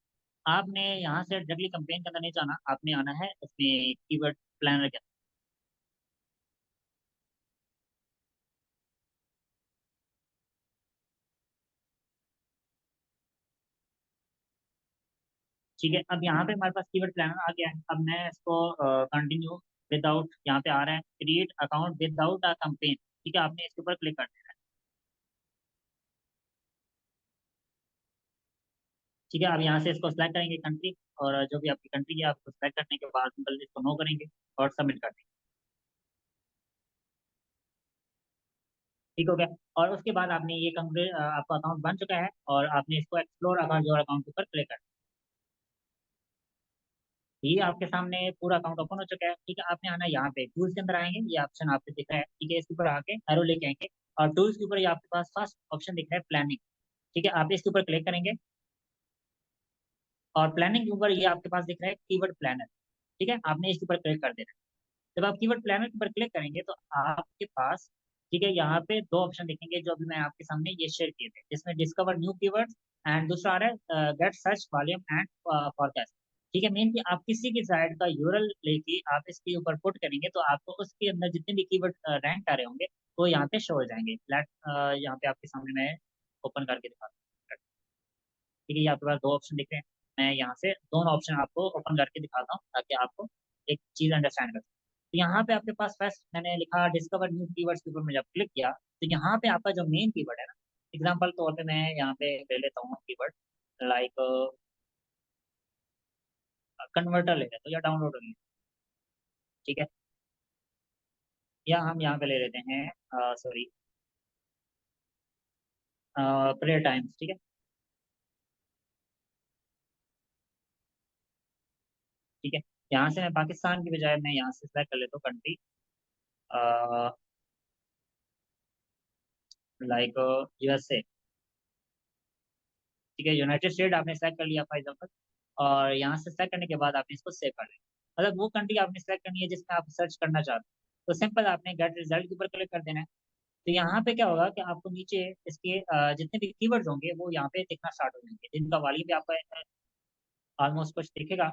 आपने यहाँ से डायरेक्टली कंपेन के अंदर नहीं जाना, आपने आना है उसमें कीवर्ड प्लानर के। ठीक है, अब यहाँ पे हमारे पास कीवर्ड प्लानर आ गया है। अब मैं इसको कंटिन्यू विदाउट, यहाँ पे आ रहा है create account without a campaign. ठीक है, आपने इसके ऊपर क्लिक कर देना है। ठीक है, अब यहाँ से इसको सेलेक्ट करेंगे कंट्री। और जो भी आपकी कंट्री है आपको सेलेक्ट करने के बाद सिंपल इसको नो करेंगे और सबमिट कर देंगे। ठीक हो गया। और उसके बाद आपने ये कंप्लीट, आपका अकाउंट बन चुका है और आपने इसको एक्सप्लोर अकाउंट जो अकाउंट के ऊपर क्लिक कर। ये आपके सामने पूरा अकाउंट ओपन हो चुका है। ठीक है, आपने आना है यहाँ पे टूल्स के अंदर आएंगे, ये ऑप्शन आपको दिख रहा है। ठीक है, इसके ऊपर आके एरो लेके आएंगे और टूल्स के ऊपर ये आपके पास फर्स्ट ऑप्शन दिख रहा है प्लानिंग। ठीक है, आप इसके ऊपर क्लिक करेंगे और प्लानिंग के ऊपर ये आपके पास दिख रहा है कीवर्ड प्लानर। ठीक है, आपने इसके ऊपर क्लिक कर देना है। जब आप कीवर्ड प्लानर के ऊपर क्लिक करेंगे तो आपके पास, ठीक है, यहाँ पे दो ऑप्शन दिखेंगे जो अभी मैं आपके सामने ये शेयर किए थे, जिसमें डिस्कवर न्यू कीवर्ड्स एंड दूसरा आ रहा है get search volume and forecast. ठीक है, मेन कि आप किसी की साइट का यूआरएल लेके आप इसके ऊपर पुट करेंगे तो आपको उसके अंदर जितने भी कीवर्ड रैंक आ रहे होंगे वो यहाँ पे शो हो जाएंगे। यहाँ पे आपके सामने मैं ओपन करके दिखाता हूँ। ठीक है, ये आपके पास दो ऑप्शन दिख रहे हैं। मैं यहाँ से दोनों ऑप्शन आपको ओपन करके दिखाता हूँ ताकि आपको एक चीज़ अंडरस्टैंड कर सकें। तो यहाँ पे आपके पास फर्स्ट मैंने लिखा डिस्कवर न्यू कीवर्ड्स के ऊपर मैं जब क्लिक किया तो यहाँ पे आपका जो मेन कीवर्ड है ना, एग्जाम्पल तौर पे मैं यहाँ पे ले लेता हूँ कीवर्ड लाइक कन्वर्टर ले लेता हूँ या डाउनलोड ले लेता हूँ। ठीक है, या हम यहाँ पे ले लेते हैं, सॉरी, प्रेयर टाइम्स। ठीक है। ठीक है, यहाँ से मैं पाकिस्तान की बजाय मैं यहाँ से सेलेक्ट कर लेता हूँ कंट्री, लाइक यूएसए। ठीक है, यूनाइटेड स्टेट आपने सेलेक्ट कर लिया फॉर एग्जाम्पल। और यहाँ से सेलेक्ट करने के बाद आपने इसको सेव कर लिया। मतलब वो कंट्री आपने सेलेक्ट करनी है जिसमें आप सर्च करना चाहते हो, तो सिंपल आपने गेट रिजल्ट के ऊपर क्लिक कर देना है। तो यहाँ पे क्या होगा कि आपको नीचे इसके जितने भी कीवर्ड्स होंगे वो यहाँ पे दिखना स्टार्ट हो जाएंगे, जिनका वॉल्यूम भी आपका ऑलमोस्ट कुछ दिखेगा।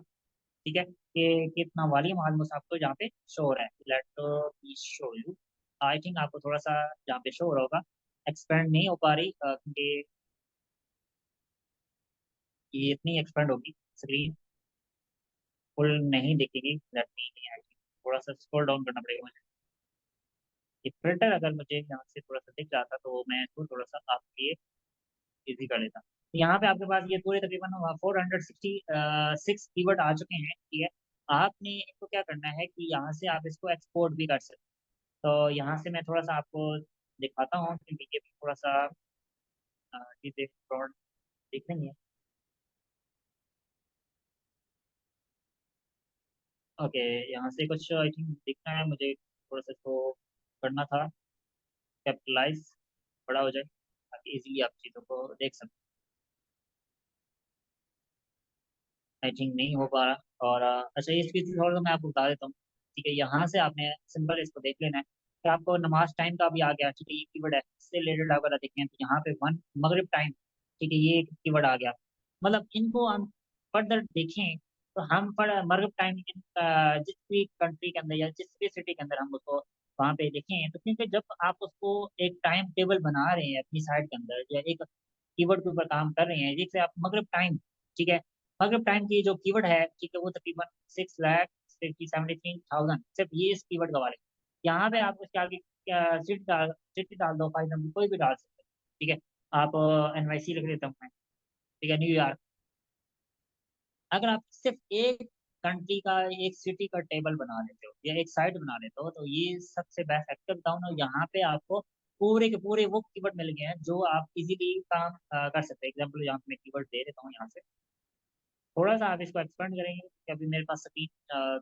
ठीक है, कि कितना वॉल्यूम ऑलमोस्ट आपको यहाँ पे शो हो रहा है। Let me show you. I think आपको थोड़ा सा यहाँ पे शो हो रहा होगा, एक्सपेंड नहीं हो पा रही क्योंकि ये इतनी एक्सपेंड होगी स्क्रीन, फुल नहीं दिखेगी। लेट मी, आई थिंक थोड़ा सा स्क्रॉल डाउन करना पड़ेगा मुझे। ये फिल्टर अगर मुझे यहाँ से थोड़ा सा दिख जाता तो मैं इसको थोड़ा सा आपके लिए इजी कर लेता। तो यहाँ पे आपके पास ये पूरे तकरीबन 466 कीवर्ड आ चुके हैं। ठीक है, आपने इनको क्या करना है कि यहाँ से आप इसको एक्सपोर्ट भी कर सकते हैं। तो यहाँ से मैं थोड़ा सा आपको दिखाता हूँ क्योंकि ये थोड़ा सा चीज़ें फ्रॉड दिख रही है। ओके, यहाँ से कुछ आई थिंक दिखना है मुझे, थोड़ा सा इसको करना था कैपिटलाइज, बड़ा हो जाए ताकि इजीली आप चीज़ों को देख सकें। आई थिंक नहीं हो पा रहा। और अच्छा इसकी थोड़ा सा मैं आपको बता देता हूँ। ठीक है, यहाँ से आपने सिंपल इसको देख लेना है कि आपको नमाज टाइम का भी आ गया। ठीक है, ये कीवर्ड है, इससे रिलेटेड अगर देखें तो यहाँ पे वन मगरिब टाइम। ठीक है, ये एक कीवर्ड आ गया। मतलब इनको हम फर्दर देखें तो हम मगरिब टाइम जिस भी कंट्री के अंदर या जिस भी सिटी के अंदर हम उसको वहाँ पे देखें, तो क्योंकि जब आप उसको एक टाइम टेबल बना रहे हैं अपनी साइट के अंदर या एक कीवर्ड के ऊपर काम कर रहे हैं, जैसे आप मगरिब टाइम। ठीक है, मगरिब टाइम की जो कीवर्ड है, ठीक है, वो तकरीबन 6,73,000 सिर्फ ये इस कीवर्ड का वाले। यहाँ पे आप उसके आगे सिटी डाल दो, फाइल नंबर कोई भी डाल सकते हैं। ठीक है, आप NYC लिख देता हूँ मैं। ठीक है, न्यूयॉर्क। अगर आप सिर्फ एक कंट्री का, एक सिटी का टेबल बना लेते हो या एक साइट बना लेते हो, तो ये सबसे बेस्ट एक्टिव डाउन। और यहाँ पे आपको पूरे के पूरे वो कीवर्ड मिल गए हैं जो आप इजीली काम कर सकते हैं। एग्जाम्पल यहाँ पे मैं कीवर्ड दे देता हूँ यहाँ से। थोड़ा सा आप इसको एक्सपेंड करेंगे कि अभी मेरे पास स्क्रीन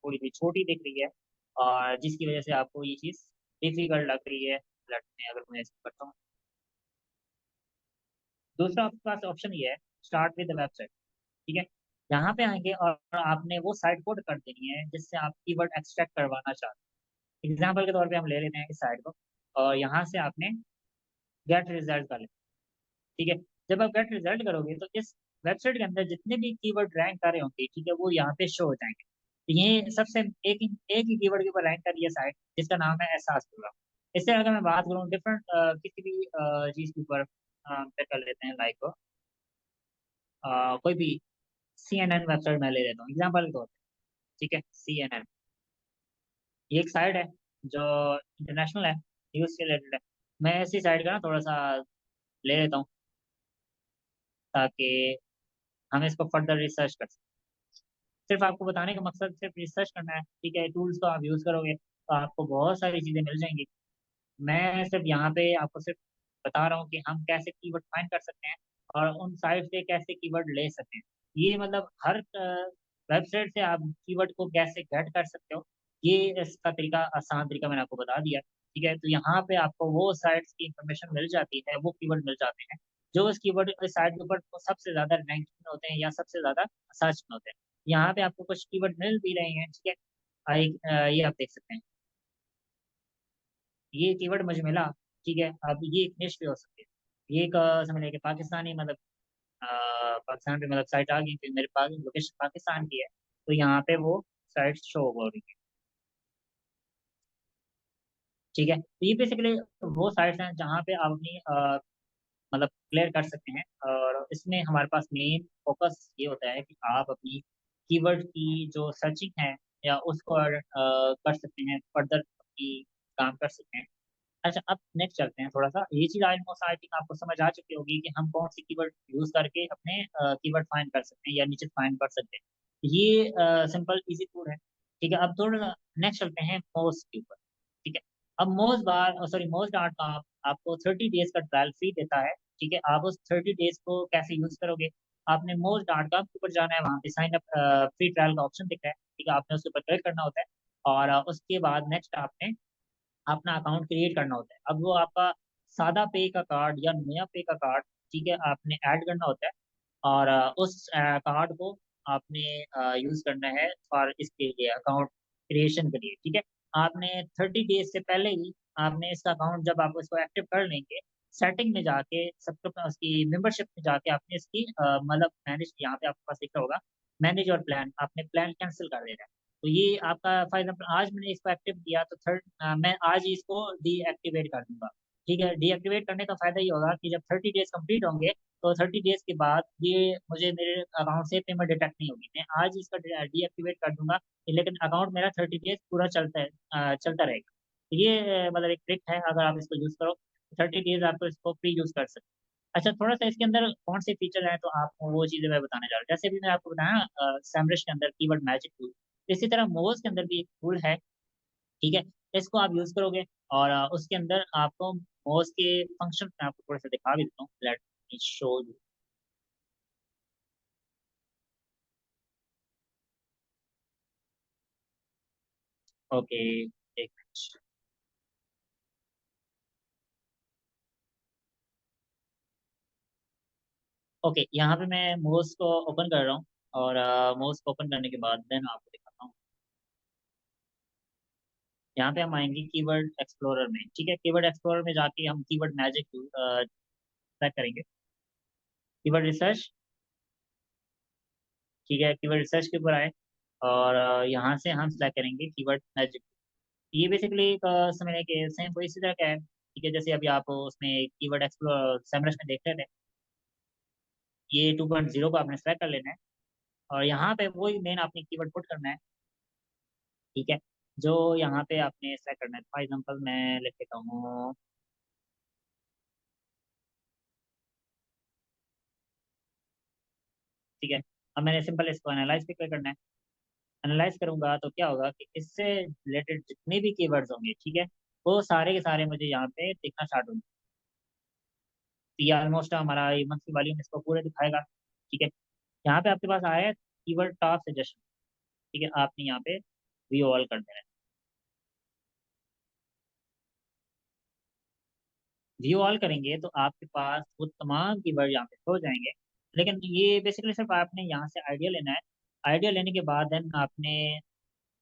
थोड़ी सी छोटी दिख रही है, और जिसकी वजह से आपको ये चीज़ डिफिकल्ट लग रही है। लेट में अगर मैं इसको करता हूँ, दूसरा आपके पास ऑप्शन ये है, स्टार्ट विद द वेबसाइट। ठीक है, यहाँ पे आएंगे और आपने वो साइट कोड कर देनी है जिससे आप कीवर्ड एक्सट्रैक्ट करवाना चाहते हैं। एग्जाम्पल के तौर पे हम ले लेते हैं इस साइट को, और यहाँ से आपने गेट रिजल्ट कर लें। ठीक है, जब आप गेट रिजल्ट करोगे तो इस वेबसाइट के अंदर जितने भी कीवर्ड रैंक कर रहे होंगे, ठीक है, वो यहाँ पे शो हो जाएंगे। तो ये सबसे एक ही कीवर्ड के ऊपर रैंक कर रही है साइट, जिसका नाम है एहसास पूरा। इससे अगर मैं बात करूँ डिफरेंट किसी भी चीज़ के ऊपर पे कर लेते हैं, लाइक कोई भी CNN वेबसाइट मैं ले लेता हूँ एग्जाम्पल के तौर पे। ठीक है, CNN ये एक साइट है जो इंटरनेशनल है, न्यूज़ से रिलेटेड है। मैं ऐसी साइट का ना थोड़ा सा ले लेता हूँ ताकि हम इसको फर्दर रिसर्च कर सकें। सिर्फ आपको बताने का मकसद सिर्फ रिसर्च करना है। ठीक है, टूल्स को आप यूज़ करोगे तो आपको बहुत सारी चीज़ें मिल जाएंगी। मैं सिर्फ यहाँ पे आपको सिर्फ बता रहा हूँ कि हम कैसे कीवर्ड फाइंड कर सकते हैं और उन साइट से कैसे कीवर्ड ले सकते हैं। ये मतलब हर वेबसाइट से आप कीवर्ड को कैसे गेट कर सकते हो, ये इसका तरीका, आसान तरीका मैंने आपको बता दिया। ठीक है, तो यहाँ पे आपको वो साइट्स की इंफॉर्मेशन मिल जाती है, वो कीवर्ड मिल जाते हैं जो उस कीवर्ड साइट के ऊपर सबसे ज़्यादा रैंकिंग में होते हैं या सबसे ज़्यादा सर्च में होते हैं। यहाँ पे आपको कुछ कीवर्ड मिल भी रहे हैं। ठीक है, ये आप देख सकते हैं, ये कीवर्ड मुझे मिला। ठीक है, अब ये एक निश पे हो सकती है, ये एक समझ लें कि पाकिस्तानी मतलब अ, पाकिस्तान पे मतलब साइट आ गई कि मेरे पास लोकेशन पाकिस्तान की है, तो यहाँ पे वो साइट शो हो रही है। ठीक है, तो ये बेसिकली वो साइट्स हैं जहाँ पे आप अपनी मतलब क्लियर कर सकते हैं। और इसमें हमारे पास मेन फोकस ये होता है कि आप अपनी कीवर्ड की जो सर्चिंग है या उसको कर सकते हैं, फर्दर की काम कर सकते हैं। अच्छा, अब नेक्स्ट चलते हैं। थोड़ा सा ये चीज़ ऑलमोस्ट आई थिंक आपको समझ आ चुकी होगी कि हम कौन सी कीवर्ड यूज करके अपने कीवर्ड फाइंड कर सकते हैं या नीचे फाइंड कर सकते हैं। ये सिंपल इजी टूल है। ठीक है, अब थोड़ा नेक्स्ट चलते हैं मोज के ऊपर। ठीक है, अब मोज डॉट कॉम आपको 30 डेज का ट्रायल फ्री देता है। ठीक है, आप उस 30 डेज को कैसे यूज करोगे, आपने मोज डॉट कॉम के ऊपर जाना है, वहाँ पे साइन अप फ्री ट्रायल का ऑप्शन दिख रहा है। ठीक है, आपने उसके ऊपर क्लिक करना होता है, और उसके बाद नेक्स्ट आपने अपना अकाउंट क्रिएट करना होता है। अब वो आपका सादा पे का कार्ड या नया पे का कार्ड, ठीक है, आपने ऐड करना होता है। और उस कार्ड को आपने यूज करना है फॉर इसके लिए अकाउंट क्रिएशन के लिए। ठीक है, आपने 30 डेज से पहले ही आपने इसका अकाउंट, जब आप इसको एक्टिव कर लेंगे, सेटिंग में जाके सबसे उसकी मेंबरशिप में जाके आपने इसकी मतलब मैनेज, यहाँ पे आपके पास लिखा होगा मैनेज और प्लान, आपने प्लान कैंसिल कर देना है। तो ये आपका फॉर एग्जाम्पल आज मैंने इसको एक्टिव किया तो मैं आज ही इसको डीएक्टिवेट कर दूंगा। ठीक है, डीएक्टिवेट करने का फायदा ये होगा कि जब 30 डेज कंप्लीट होंगे तो 30 डेज के बाद ये मुझे मेरे अकाउंट से पेमेंट डिटेक्ट नहीं होगी। मैं आज ही इसका डीएक्टिवेट कर दूंगा, लेकिन अकाउंट मेरा 30 डेज पूरा चलता रहेगा। तो ये मतलब एक ट्रिक है, अगर आप इसको यूज करो 30 डेज आपको इसको फ्री यूज कर सकते हैं। अच्छा, थोड़ा सा इसके अंदर कौन से फीचर हैं तो आपको वो चीज़ें मैं बताने जा रहा हूँ। जैसे भी मैं आपको बताया सैमरश के अंदर कीवर्ड मैजिक टूल, इसी तरह मोज के अंदर भी एक टूल है। ठीक है, इसको आप यूज करोगे और उसके अंदर आपको मोज के फंक्शन मैं आपको थोड़ा सा दिखा भी देता हूँ। Let me show you. Okay, एक मिनट। ओके, यहाँ पे मैं मोज को ओपन कर रहा हूँ। और माउस को ओपन करने के बाद देन आपको दिखाता हूँ। यहाँ पे हम आएंगे कीवर्ड एक्सप्लोरर में। ठीक है, कीवर्ड एक्सप्लोरर में जाके हम कीवर्ड मैजिक सेलेक्ट करेंगे। Keyword research. ठीक है, कीवर्ड रिसर्च के ऊपर आए और यहाँ से हम सेलेक्ट करेंगे कीवर्ड मैजिक। ये बेसिकली एक समझने के सेम वो इसी तरह का है। ठीक है, जैसे अभी आप उसमें कीवर्ड एक्सप्लोर सेमरस में देख रहे थे, ये 2.0 को आपने सेलेक्ट कर लेना है और यहाँ पे वही मेन आपने कीवर्ड पुट करना है। ठीक है, जो यहाँ पे आपने सेलेक्ट करना है, फॉर एग्जांपल मैं लिख लेता हूँ। ठीक है, अब मैंने सिंपल इसको एनालाइज पे क्लिक करना है। एनालाइज करूंगा तो क्या होगा कि इससे रिलेटेड जितने भी कीवर्ड्स होंगे, ठीक है, वो सारे के सारे मुझे यहाँ पे दिखना स्टार्ट होंगे। तो ये ऑलमोस्ट हमारा ये मंथली वॉल्यूम इसको पूरे दिखाएगा। ठीक है, यहाँ पे आपके पास आया है कीवर्ड टॉप सजेशन। ठीक है, आपने यहाँ पे व्यू ऑल कर देना है। व्यू ऑल करेंगे तो आपके पास वो तमाम कीवर्ड यहाँ पे हो जाएंगे। लेकिन ये बेसिकली सिर्फ आपने यहाँ से आइडिया लेना है। आइडिया लेने के बाद देन आपने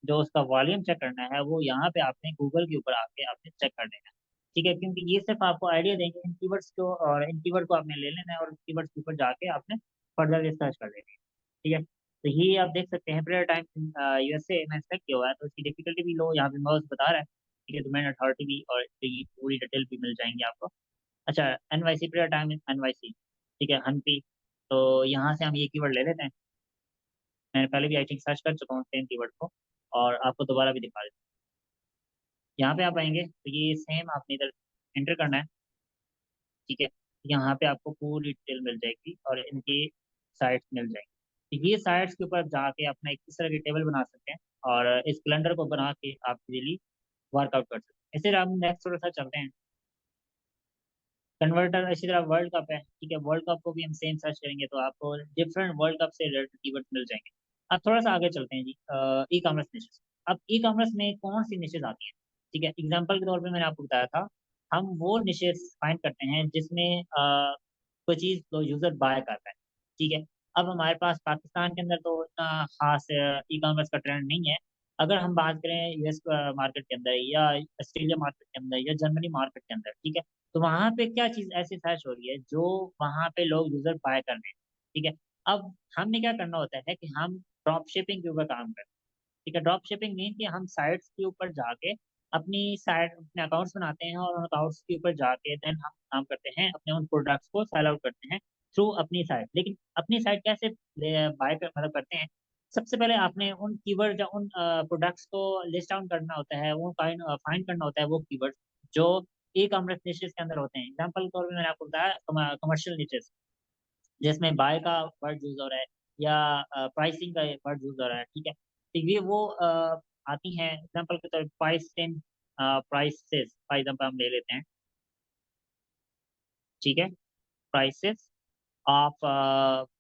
जो उसका वॉल्यूम चेक करना है वो यहाँ पे आपने गूगल के ऊपर आके आपने चेक कर लेना है। ठीक है, क्योंकि ये सिर्फ आपको आइडिया देंगे इन कीवर्ड्स को, और इन कीवर्ड को आपने ले लेना है और कीवर्ड्स के ऊपर जाके आपने फर्दर रिसर्च कर लेनी है। ठीक है, तो ये आप देख सकते हैं पीरियड टाइम यूएसए में सेलेक्ट किया हुआ है, तो इसकी डिफिकल्टी भी लो यहाँ पे माउस बता रहा है। ठीक है, डोमेन अथॉरिटी भी और ये पूरी डिटेल भी मिल जाएंगी आपको। अच्छा, एनवाईसी पीरियड टाइम एनवाईसी। ठीक है, हम्पी। तो यहाँ से हम ये कीवर्ड ले लेते हैं। मैंने पहले भी आई थिंक सर्च कर चुका हूँ सेम कीवर्ड को, और आपको दोबारा भी दिखा देता हूँ। यहाँ पे आप आएंगे तो ये सेम आपने इधर एंटर करना है। ठीक है, यहाँ पे आपको पूरी डिटेल मिल जाएगी और इनकी साइट्स मिल जाएंगी। तो ये साइट्स के ऊपर जाके अपना एक इस तरह की टेबल बना सकते हैं और इस कैलेंडर को बना के आप डेली वर्कआउट कर सकते हैं। इसे हम नेक्स्ट थोड़ा सा चलते हैं। कन्वर्टर इसी तरह वर्ल्ड कप है। ठीक है, वर्ल्ड कप को भी हम सेम सर्च करेंगे तो आपको डिफरेंट वर्ल्ड कप से रिलेटेड कीवर्ड मिल जाएंगे। अब थोड़ा सा आगे चलते हैं जी, ई कॉमर्स निशेस। अब ई कॉमर्स में कौन सी निशेस आती हैं? ठीक है, एग्जांपल के तौर पे मैंने आपको बताया था, हम वो निशेस फाइंड करते हैं जिसमें कोई चीज़ तो यूजर बाय करता है। ठीक है, अब हमारे पास पाकिस्तान के अंदर तो इतना खास ई कॉमर्स का ट्रेंड नहीं है। अगर हम बात करें यूएस मार्केट के अंदर या ऑस्ट्रेलिया मार्केट के अंदर या जर्मनी मार्केट के अंदर, ठीक है, तो वहां पे क्या चीज ऐसी सर्च हो रही है जो वहां पे लोग यूजर बाय कर रहे हैं। ठीक है, अब हमने क्या करना होता है कि हम ड्रॉप शिपिंग के ऊपर काम करते हैं। ठीक है, ड्रॉप शिपिंग मीन कि हम साइट्स के ऊपर जाके अपनी साइट अपने अकाउंट्स बनाते हैं और उन अकाउंट्स के ऊपर जाके देन हम काम करते हैं, अपने उन प्रोडक्ट्स को सेल आउट करते हैं थ्रू अपनी साइट। लेकिन अपनी साइट कैसे बाय कर मतलब करते हैं? सबसे पहले आपने उन कीवर्ड या उन प्रोडक्ट्स को लिस्ट डाउन करना होता है, वो फाइंड फाइंड करना होता है वो कीवर्ड जो ई कॉमर्स निशेस के अंदर होते हैं। एग्जाम्पल के तौर पर मैंने आपको बताया कमर्शियल निशेस, जिसमें बाय का वर्ड यूज हो रहा है या प्राइसिंग का वर्ड यूज हो रहा है। ठीक है, तो ये वो आती हैं। एग्जाम्पल के तौर पर price ten prices for example हम ले लेते हैं। ठीक है, प्राइसेस ऑफ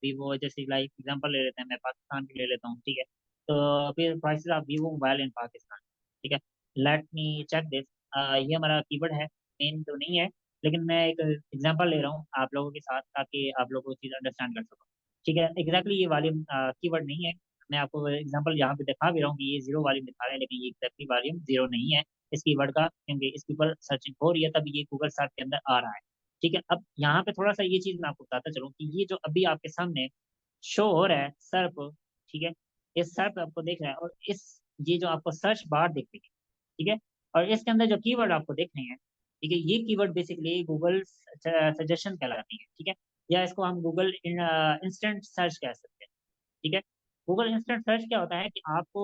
वीवो, जैसे लाइक एग्जांपल ले लेते हैं, मैं पाकिस्तान की ले लेता हूँ। ठीक है, तो फिर प्राइसेस ऑफ वीवो मोबाइल इन पाकिस्तान। ठीक है, लेट मी चेक दिस। ये हमारा कीवर्ड है, मेन तो नहीं है, लेकिन मैं एक एग्जांपल ले रहा हूँ आप लोगों के साथ ताकि आप लोगों को चीज़ अंडरस्टैंड कर सको। ठीक है, एग्जैक्टली ये वॉल्यूम कीवर्ड नहीं है। मैं आपको एग्जांपल यहाँ पे दिखा भी रहा हूँ कि ये जीरो वॉल्यूम दिखा रहा है, लेकिन ये एग्जैक्टली वॉल्यूम जीरो नहीं है इस कीवर्ड का, क्योंकि इसके ऊपर सर्चिंग हो रही है तभी ये गूगल सर्च के अंदर आ रहा है। ठीक है, अब यहाँ पे थोड़ा सा ये चीज मैं आपको बताता चलूँ कि ये जो अभी आपके सामने शो हो रहा है सर्प। ठीक है, इस सर्प आपको देख रहा है और इस ये जो आपको सर्च बार दिख रही है। ठीक है, और इसके अंदर जो कीवर्ड आपको दिख रहे हैं, ठीक है, ये कीवर्ड बेसिकली गूगल सजेशन कहलाती है। ठीक है, या इसको हम गूगल इंस्टेंट सर्च कह सकते हैं। ठीक है, गूगल इंस्टेंट सर्च क्या होता है कि आपको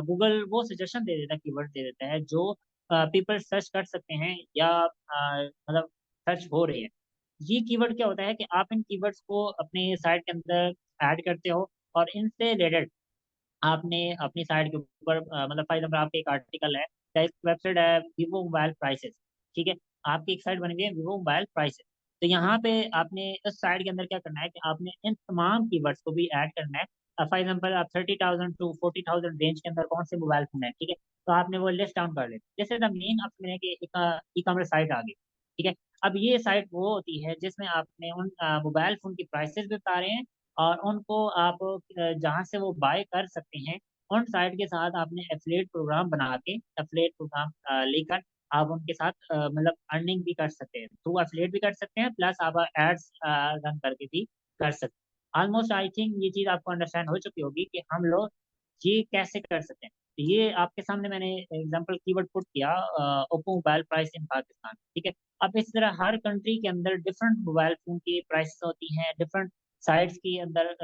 गूगल वो सजेशन दे देता है, कीवर्ड दे देता है जो पीपल सर्च कर सकते हैं या मतलब सर्च हो रहे हैं। ये कीवर्ड क्या होता है कि आप इन कीवर्ड्स को अपने साइट के अंदर ऐड करते हो और इनसे रिलेटेड आपने अपनी साइट के ऊपर मतलब फॉर एग्जाम्पल आपका एक आर्टिकल है या एक वेबसाइट है वीवो मोबाइल प्राइसेस। ठीक है, आपकी एक साइट बनी हुई है वीवो मोबाइल प्राइसेस। तो यहाँ पे आपने इस साइट के अंदर क्या करना है कि आपने इन तमाम कीवर्ड्स को भी ऐड करना है। फॉर एग्जाम्पल आप 30,000 टू 40,000 रेंज के अंदर कौन से मोबाइल फोन है, ठीक है, तो आपने वो लिस्ट डाउन कर लेते जैसे द मेन आप समझें कि एक ई कॉमर्स साइट आ गई। ठीक है, अब ये साइट वो होती है जिसमें आपने उन मोबाइल फोन की प्राइसेस भी बता रहे हैं और उनको आप जहाँ से वो बाय कर सकते हैं, उन साइट के साथ आपने एफिलिएट प्रोग्राम बना के, एफिलिएट प्रोग्राम लेकर आप उनके साथ मतलब अर्निंग भी कर सकते हैं, थ्रू एफिलिएट भी कर सकते हैं, प्लस आप एड्स रन करके भी कर सकते हैं। ऑलमोस्ट आई थिंक ये चीज़ आपको अंडरस्टैंड हो चुकी होगी कि हम लोग ये कैसे कर सकते हैं। तो ये आपके सामने मैंने एग्जांपल कीवर्ड पुट किया, Oppo mobile price in Pakistan, ठीक है। अब इस तरह हर कंट्री के अंदर डिफरेंट मोबाइल फोन की प्राइसेस होती हैं, डिफरेंट साइट्स के अंदर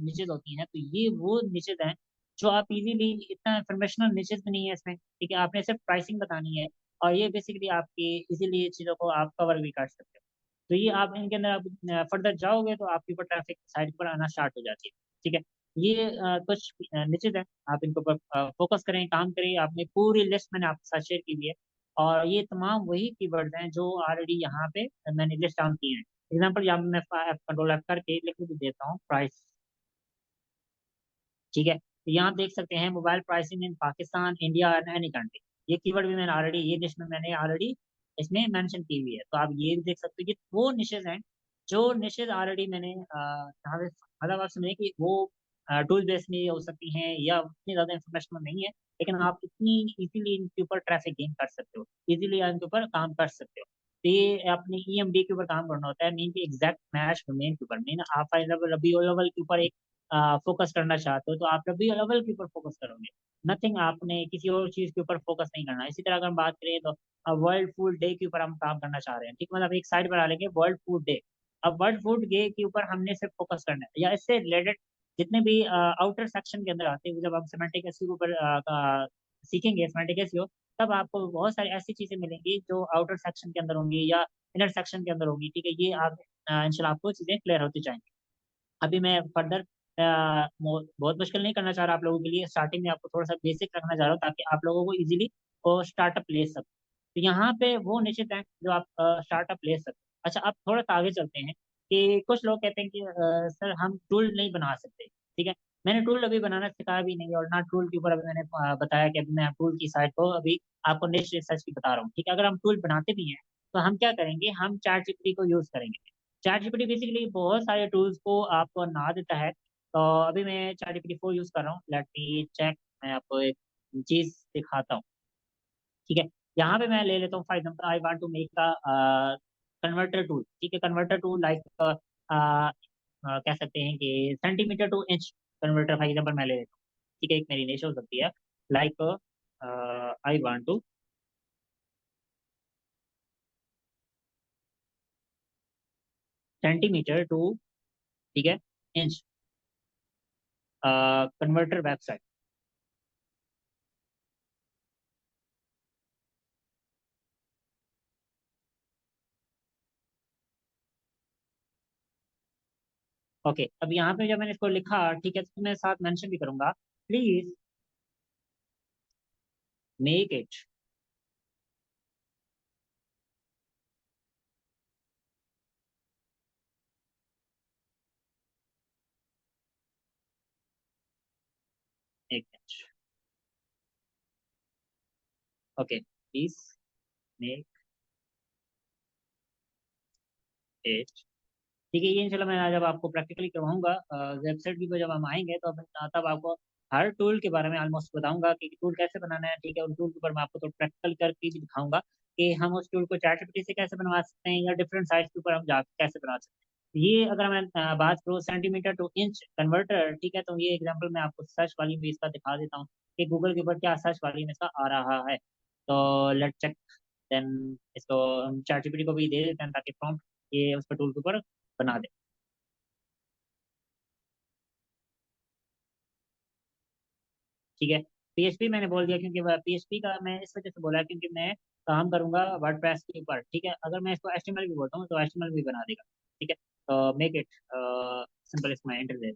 निचेज होती हैं। तो ये वो निचेज हैं जो आप इजीली, इतना इंफॉर्मेशनल निचेज भी नहीं है इसमें, ठीक है, आपने सिर्फ प्राइसिंग बतानी है और ये बेसिकली आपकी इजीली चीज़ों को आप कवर भी कर सकते हो। तो ये आप इनके अंदर आप फर्दर जाओगे तो आपके ऊपर ट्रैफिक साइट पर आना स्टार्ट हो जाती है, ठीक है। ये कुछ निश्चित है, आप इनको पर फोकस करें, काम करें। आपने पूरी लिस्ट मैंने आपके साथ शेयर की हुई है और ये तमाम वही कीवर्ड्स हैं जो ऑलरेडी यहाँ पे मैंने लिस्ट डाउन किए हैं। एग्जाम्पल यहाँ मैं कंट्रोल एफ करके लिख भी देता हूँ प्राइस, ठीक है। तो यहाँ देख सकते हैं mobile pricing in Pakistan, India and any country. ये कीवर्ड भी मैंने ऑलरेडी, ये लिस्ट में मैंने ऑलरेडी इसमें मेंशन की हुई है। तो आप ये भी देख सकते हो कि वो निशेज हैं जो निशेज ऑलरेडी मैंने यहाँ पे, मतलब आप समझें कि वो टूल बेस्ड नहीं हो सकती हैं या उतनी ज़्यादा इंफॉर्मेशन नहीं है, लेकिन आप इतनी इजीली इनके ऊपर ट्रैफिक गेन कर सकते हो, इजीली इनके ऊपर काम कर सकते हो। तो ये अपने ईएमडी के ऊपर काम करना होता है, मीन की एग्जैक्ट मैच डोमेन के ऊपर। मीन आप हाई लेवल, रबी लेवल के ऊपर एक फोकस करना चाहते हो तो आप रबी लेवल के ऊपर फोकस करोगे, नथिंग, आपने किसी और चीज के ऊपर फोकस नहीं करना। इसी तरह अगर हम बात करें तो वर्ल्ड फूड डे के ऊपर हम काम करना चाह रहे हैं, ठीक, मतलब एक साइड बना लेंगे वर्ल्ड फूड डे। अब वर्ल्ड फूड डे के ऊपर हमने सिर्फ फोकस करना है, या इससे रिलेटेड जितने भी आउटर सेक्शन के अंदर आते हैं, जब हम सेमेंटिक एसईओ के ऊपर सीखेंगे सेमेंटिक एसईओ, तब आपको बहुत सारी ऐसी चीजें मिलेंगी जो आउटर सेक्शन के अंदर होंगी या इनर सेक्शन के अंदर होंगी, ठीक है। ये आप इंशाल्लाह आपको चीजें क्लियर होती जाएंगी। अभी मैं फर्दर बहुत मुश्किल नहीं करना चाह रहा आप लोगों के लिए, स्टार्टिंग में आपको थोड़ा सा बेसिक रखना चाह रहा हूँ ताकि आप लोगों को इजीली स्टार्टअप ले सको। तो यहाँ पे वो निश्चित है जो आप स्टार्टअप ले सकते हो। अच्छा, अब थोड़ा सा आगे चलते हैं कि कुछ लोग कहते हैं कि सर हम टूल नहीं बना सकते, ठीक है। मैंने टूल अभी बनाना सिखाया भी नहीं और ना टूल के ऊपर अभी मैंने बताया कि अभी मैं टूल की साइट को अभी आपको नेक्स्ट रिसर्च की बता रहा हूँ, ठीक है। अगर हम टूल बनाते भी हैं तो हम क्या करेंगे, हम चैट जीपीटी को यूज करेंगे। चैट जीपीटी बेसिकली बहुत सारे टूल्स को आपको ना देता है। तो अभी मैं चैट जीपीटी 4 यूज कर रहा हूँ, लेट मी चेक। मैं आपको एक चीज दिखाता हूँ, ठीक है। यहाँ पे मैं ले लेता हूँ for example, I want to make a converter tool, ठीक है। कन्वर्टर टूल लाइक कह सकते हैं कि centimetre to inch converter for example मैं ले लेता हूँ, ठीक है। एक मेरी निश हो सकती है, like I want to centimetre to, ठीक है, इंच कन्वर्टर वेबसाइट। ओके, अब यहाँ पे जब मैंने इसको लिखा, ठीक है, तो मैं साथ मेंशन भी करूंगा, प्लीज मेक इट एक inch. Okay, please make it, ठीक है। ये इंशाल्लाह मैं जब आपको प्रैक्टिकली करवाऊंगा वेबसाइट की, जब हम आएंगे तो तब आपको हर टूल के बारे में ऑलमोस्ट बताऊंगा कि टूल कैसे बनाना है, ठीक है। उन टूल के ऊपर मैं आपको तो प्रैक्टिकल करके भी दिखाऊंगा कि हम उस टूल को चैट से कैसे बनवा सकते हैं या डिफरेंट साइट्स के ऊपर हम जाकर कैसे बना सकते हैं। ये अगर मैं बात करूँ सेंटीमीटर टू इंच कन्वर्टर, ठीक है, तो ये एग्जाम्पल मैं आपको सर्च वाली में इसका दिखा देता हूँ कि गूगल के ऊपर क्या सर्च वाली में इसका आ रहा है। तो लेट चेक, देन इसको हम चैट को भी दे देते हैं ताकि प्रॉम्प्ट ये उस पर टूल के ऊपर बना दे, ठीक है। पीएचपी मैंने बोल दिया क्योंकि पीएचपी का मैं इस वजह से बोला क्योंकि मैं काम करूंगा वर्डप्रेस के ऊपर, ठीक है। अगर मैं इसको एचटीएमएल भी बोलता हूँ तो एचटीएमएल भी बना देगा, ठीक है। तो मेक इट सिंपल, इसमें एंटर दे,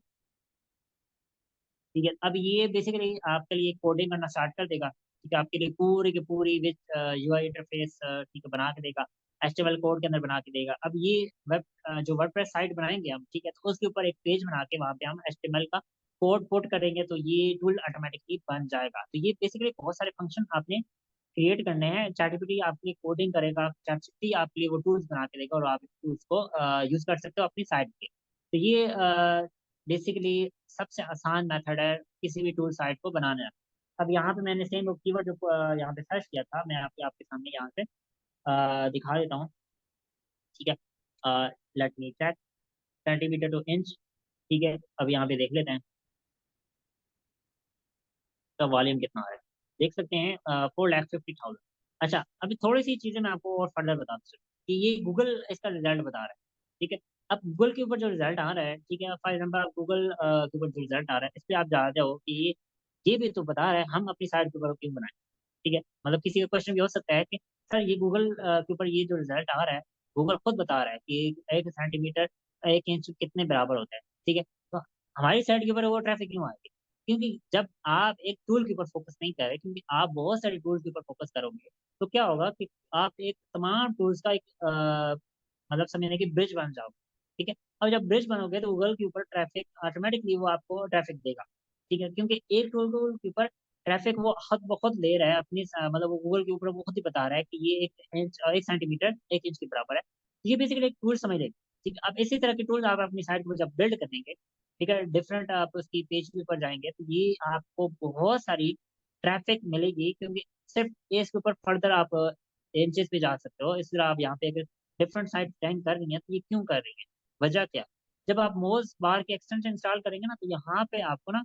ठीक है। अब ये बेसिकली आपके लिए कोडिंग करना स्टार्ट कर देगा, ठीक है। आपके लिए पूरी की पूरी विद यूआई इंटरफेस, ठीक है, बना के देगा, एचटीएमएल कोड के अंदर बना के देगा। अब ये वेब जो वर्डप्रेस साइट बनाएंगे हम, ठीक है, तो उसके ऊपर एक पेज बना के वहाँ पे हम एचटीएमएल का कोड पुट करेंगे तो ये टूल ऑटोमेटिकली बन जाएगा। तो ये बेसिकली बहुत सारे फंक्शन आपने क्रिएट करने हैं, चैटजीपीटी आपकी कोडिंग करेगा, चैटजीपीटी आपके लिए वो टूल्स बना के देगा और आप टूल्स को यूज कर सकते हो अपनी साइट पे। तो ये बेसिकली सबसे आसान मेथड है किसी भी टूल साइट को बनाने का। अब यहाँ पे मैंने सेम कीवर्ड जो यहाँ पे सर्च किया था, मैं आपके सामने यहाँ पे दिखा देता हूँ। ठीक है, let me check centimetre to inch. ठीक है, अब यहाँ पे देख लेते हैं का वॉल्यूम कितना है। देख सकते हैं 4,50,000। अच्छा, अभी थोड़ी सी चीज़ें मैं आपको और फर्दर बता दूँ कि ये गूगल इसका रिजल्ट बता रहा है। ठीक है, अब गूगल के ऊपर जो रिजल्ट आ रहा है, ठीक है, फॉर एग्जाम्पल आप गूगल के ऊपर जो रिजल्ट आ रहा है इस पर आप जानते हो कि ये भी तो बता रहा है हम अपनी साइट के ऊपर क्यों बनाएं। ठीक है, मतलब किसी का क्वेश्चन भी हो सकता है कि सर ये गूगल के ऊपर ये जो रिजल्ट आ रहा है, गूगल खुद बता रहा है कि 1 सेंटीमीटर 1 इंच कितने बराबर होता है। ठीक है, तो हमारी साइट के ऊपर वो ट्रैफिक क्यों आएगी? क्योंकि जब आप एक टूल के ऊपर फोकस नहीं कर रहे, क्योंकि आप बहुत सारे टूल्स के ऊपर फोकस करोगे, तो क्या होगा कि आप एक तमाम टूल्स का एक मतलब समझने की ब्रिज बन जाओगे। ठीक है, और जब ब्रिज बनोगे तो गूगल के ऊपर ट्रैफिक ऑटोमेटिकली वो आपको ट्रैफिक देगा। ठीक है, क्योंकि एक टूल के ऊपर ट्रैफिक वो खुद ब खुद ले रहा है अपनी मतलब वो गूगल के ऊपर वो खुद ही बता रहा है कि ये 1 इंच 1 सेंटीमीटर 1 इंच के बराबर है। ये बेसिकली एक टूल समझ लेंगे। ठीक है, अब इसी तरह के टूल्स आप अपनी साइट पर जब बिल्ड करेंगे, ठीक है, डिफरेंट आप उसकी पेज के ऊपर जाएंगे तो ये आपको बहुत सारी ट्रैफिक मिलेगी, क्योंकि सिर्फ ये इसके ऊपर फर्दर आप इंचेस पे जा सकते हो। इस तरह आप यहाँ पे अगर डिफरेंट साइट रैंक कर रही हैं तो ये क्यों कर रही है, वजह क्या? जब आप मोज बार के एक्सटेंशन इंस्टॉल करेंगे ना तो यहाँ पे आपको ना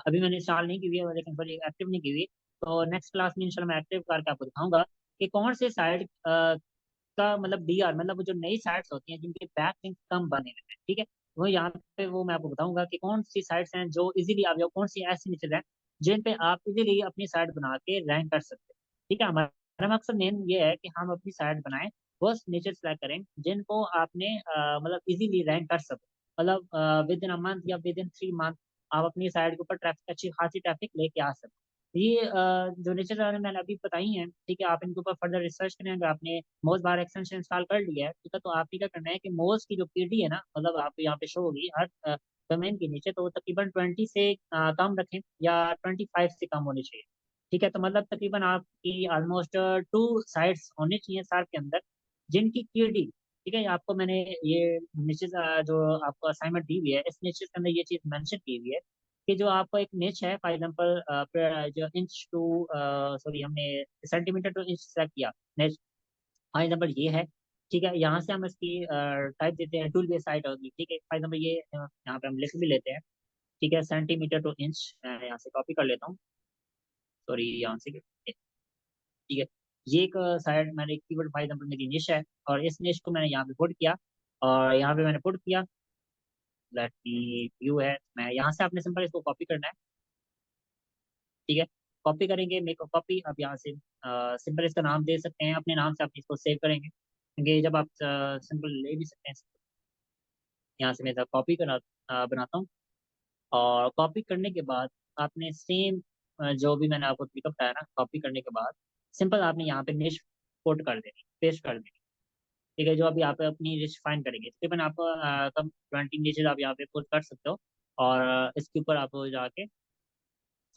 अभी मैंने इंस्टॉल नहीं की हुई है, लेकिन सॉरी एक्टिव नहीं की हुई। तो नेक्स्ट क्लास में इंशाल्लाह मैं एक्टिव करके आपको दिखाऊंगा कि कौन से साइट का मतलब डीआर मतलब वो जो नई साइट्स होती हैं जिनके बैक लिंक कम बने हुए हैं। ठीक है, वो यहाँ पे वो मैं आपको बताऊंगा कि कौन सी साइट्स हैं जो इजीली आप, या कौन सी ऐसी निचेज हैं जिन पे आप इजीली अपनी साइट बना के रैंक कर सकते हैं। ठीक है, हमारा मकसद मेन ये है कि हम अपनी साइट बनाएं, वो निचेज सेलेक्ट करें जिनको आपने मतलब इजीली रैंक कर सको। मतलब विद इन अ मंथ या विद इन 3 मंथ आप अपनी साइट के ऊपर ट्रैफिक, अच्छी खासी ट्रैफिक लेके आ सकते हो। ये जो नीचे मैंने अभी बताई हैं, ठीक है, आप इनके ऊपर फर्दर रिसर्च करें। अगर आपने मोज बार एक्सटेंशन इंस्टॉल कर लिया है, ठीक है, तो आपने क्या करना है कि मोज की जो पीडी है ना, मतलब आप यहाँ पे शो होगी हर डोमेन के नीचे, तो वो तकरीबन 20 से कम रखें या 25 से कम होनी चाहिए। ठीक है, तो मतलब तकरीबन आपकी ऑलमोस्ट 2 साइट्स होनी चाहिए सार के अंदर जिनकी पीडी, ठीक है, आपको मैंने ये नीचे जो आपको असाइनमेंट दी हुई है इस नीचे के अंदर ये चीज मेंशन की हुई है कि जो आपको एक निच है, फॉर एग्जांपल जो इंच टू सॉरी हमने सेंटीमीटर टू इंच सेलेक्ट किया निच, फॉर एग्जांपल ये है। ठीक है, यहाँ से हम इसकी टाइप देते हैं, टूल बेस साइट होगी। ठीक है, फॉर एग्जांपल ये यहाँ पे हम लिख भी लेते हैं। ठीक है, सेंटीमीटर टू इंच मैं यहाँ से कॉपी कर लेता हूँ। सॉरी, यहाँ से ठीक है, ये एक साइड मैंने एक कीवर्ड, फॉर एग्जांपल मेरी निश है और इस निश को मैंने यहाँ पे पुट किया और यहाँ पे मैंने पुट किया लेट मी व्यू है। मैं यहाँ से आपने सिंपल इसको कॉपी करना है। ठीक है, कॉपी करेंगे, मेक अ कॉपी। अब यहाँ से सिंपल इसका नाम दे सकते हैं अपने नाम से, आप इसको सेव करेंगे क्योंकि जब आप सिंपल ले भी सकते हैं। यहाँ से मैं कॉपी करा बनाता हूँ और कॉपी करने के बाद आपने सेम जो भी मैंने आपको तरीका बताया ना, कॉपी करने के बाद सिंपल आपने यहाँ पे निश कोट कर देनी, पेस्ट कर देनी। ठीक है, जो अभी आप अपनी निश फाइंड करेंगे तकरीबन आप कम 20 निशेज आप यहाँ पे पुट कर सकते हो और इसके ऊपर आप जाके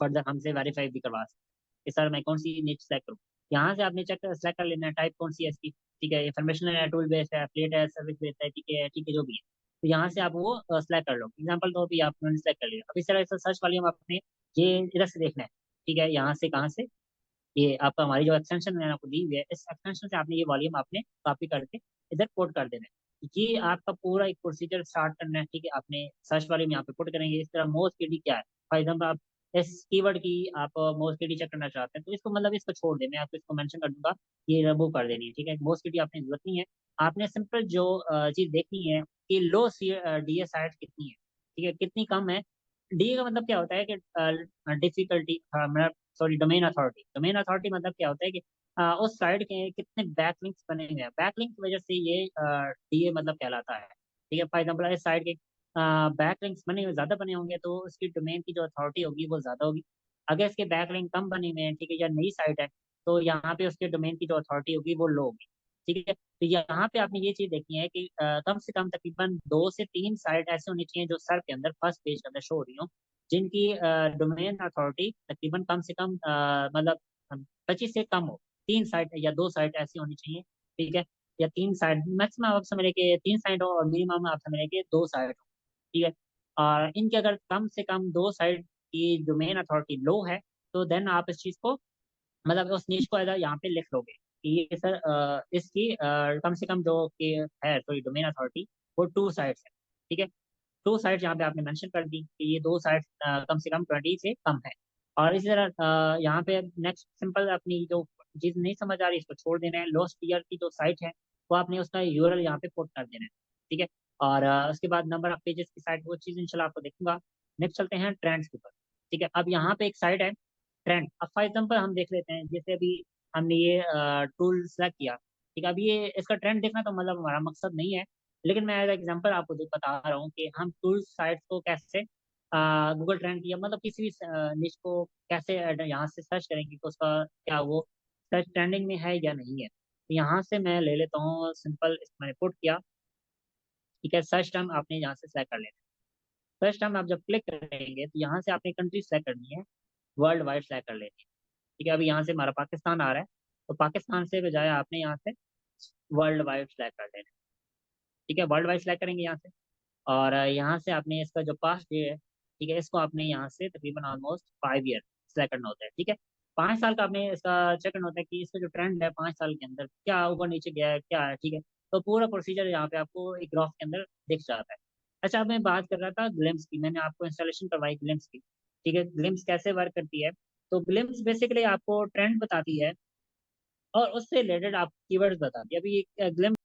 फर्दर हमसे वेरीफाई भी करवा सकते हैं कि सर मैं कौन सी नीच सेलेक्ट करूँ। यहाँ से आपने चेक सेलेक्ट कर लेना है टाइप कौन सी है इसकी। ठीक है, इंफॉर्मेशन है, टूल बेस्ड है, एफिलिएट है, सर्विस बेस्ड है, ठीक है जो भी है। तो यहाँ से आप वो सेलेक्ट कर लो। एग्जाम्पल तो अभी आपने सेलेक्ट कर लिया। अब इस तरह से सर्च वॉल्यूम आपने ये इधर से देखना है। ठीक है, यहाँ से कहाँ से, ये आपका हमारी जो एक्सटेंशन मैंने आपको दी हुई है इस एक्सटेंशन से आपने ये वॉल्यूम आपने कॉपी करके इधर पुट कर देना है। ये आपका पूरा एक प्रोसीजर स्टार्ट करना है। ठीक है, आपने सर्च वॉल्यूम यहाँ पे पुट करेंगे। इस तरह मोस्ट केडी क्या है, फॉर एग्जाम्पल आप इस कीवर्ड की आप मोस्ट केडी चेक करना चाहते हैं तो इसको मतलब इसको छोड़ दें, मैं आपको इसको मेंशन कर दूंगा, ये रिमूव कर देनी है। ठीक है, मोस्ट केडी आपने जरूरत नहीं है। आपने सिंपल जो चीज देखनी है कि लो डी एस साइट कितनी है, ठीक है, कितनी कम है। डी का मतलब क्या होता है कि difficulty, sorry domain authority. Domain authority मतलब क्या होता है कि उस साइट के कितने बैकलिंक्स बने हुए हैं, बैकलिंक की वजह से ये डीए मतलब कहलाता है। ठीक है, फॉर एग्जांपल इस साइट के बैकलिंक्स बने हुए ज्यादा बने होंगे तो उसकी डोमेन की जो अथॉरिटी होगी वो ज्यादा होगी। अगर इसके बैकलिंक कम बने हुए हैं, ठीक है, या नई साइट है, तो यहाँ पे उसके डोमेन की जो अथॉरिटी होगी वो लो होगी। ठीक है, तो यहाँ पे आपने ये चीज देखनी है कि कम से कम तकरीबन 2 से 3 साइट ऐसे होनी चाहिए जो सर के अंदर फर्स्ट पेज के अंदर शो हो रही हो, जिनकी डोमेन अथॉरिटी तकरीबन कम से कम मतलब 25 से कम हो। 3 साइट या 2 साइट ऐसी होनी चाहिए। ठीक है, या 3 साइट मैक्सिमम आप समझ रहे कि 3 साइट हो और मिनिमम आप समझ रहे कि 2 साइट हो। ठीक है, और इनके अगर कम से कम दो साइड की डोमेन अथॉरिटी लो है, तो देन आप इस चीज को, मतलब उस नीच को एज यहाँ पे लिख लोगे कि ये सर इसकी कम से कम जो कि है सॉरी डोमेन अथॉरिटी, वो टू साइड्स है। ठीक है, टू साइड्स यहाँ पे आपने मेंशन कर दी कि ये दो साइड्स कम से कम 20 से कम है। और इसी तरह यहाँ पे नेक्स्ट सिंपल अपनी जो चीज नहीं समझ आ रही इसको छोड़ देना है। लोस्ट ईयर की जो साइट है वो आपने उसका यूआरएल यहाँ पे पुट कर देना है। ठीक है, और उसके बाद नंबर ऑफ पेजेस की साइट, वो चीज इंशाल्लाह आपको देखूंगा। नेक्स्ट चलते हैं ट्रेंड्स के ऊपर। ठीक है, अब यहाँ पे एक साइड है ट्रेंड। अब फॉर एग्जाम्पल हम देख लेते हैं, जैसे अभी हमने ये टूल सेलेक्ट किया। ठीक है, अभी ये इसका ट्रेंड देखना तो मतलब हमारा मकसद नहीं है, लेकिन मैं एज एग्जाम्पल आपको बता रहा हूँ कि हम टूल साइट्स को कैसे गूगल ट्रेंड या मतलब किसी भी निश को कैसे यहाँ से सर्च करेंगे कि उसका क्या वो सर्च ट्रेंडिंग में है या नहीं है। तो यहाँ से मैं ले लेता हूँ सिंपल, मैंने पुट किया। ठीक है, सर्च टर्म आपने यहाँ से सेलेक्ट कर लेना है। सर्च टर्म आप जब क्लिक करेंगे तो यहाँ से आपने कंट्री सेलेक्ट करनी है, वर्ल्ड वाइड सेलेक्ट कर लेनी है। ठीक है, अभी यहाँ से हमारा पाकिस्तान आ रहा है, तो पाकिस्तान से बजाय आपने यहाँ से वर्ल्ड वाइड सेलेक्ट कर लेना है। ठीक है, वर्ल्ड वाइड सेलेक्ट करेंगे यहाँ से, और यहाँ से आपने इसका जो पास्ट डे है, ठीक है, इसको आपने यहाँ से तकरीबन ऑलमोस्ट 5 ईयर सेलेक्ट करना होता है। ठीक है, 5 साल का आपने इसका चेक करना होता है कि इसका जो ट्रेंड है 5 साल के अंदर क्या ऊपर नीचे गया है क्या है। ठीक है, तो पूरा प्रोसीजर यहाँ पे आपको एक ग्राफ के अंदर दिख जाता है। अच्छा, अब मैं बात कर रहा था ग्लिम्स की, मैंने आपको इंस्टॉलेशन करवाई ग्लिम्स की। ठीक है, ग्लिम्स कैसे वर्क करती है, तो ग्लिम्स बेसिकली आपको ट्रेंड बताती है और उससे रिलेटेड आप कीवर्ड्स बताती है। अभी ग्लिम्स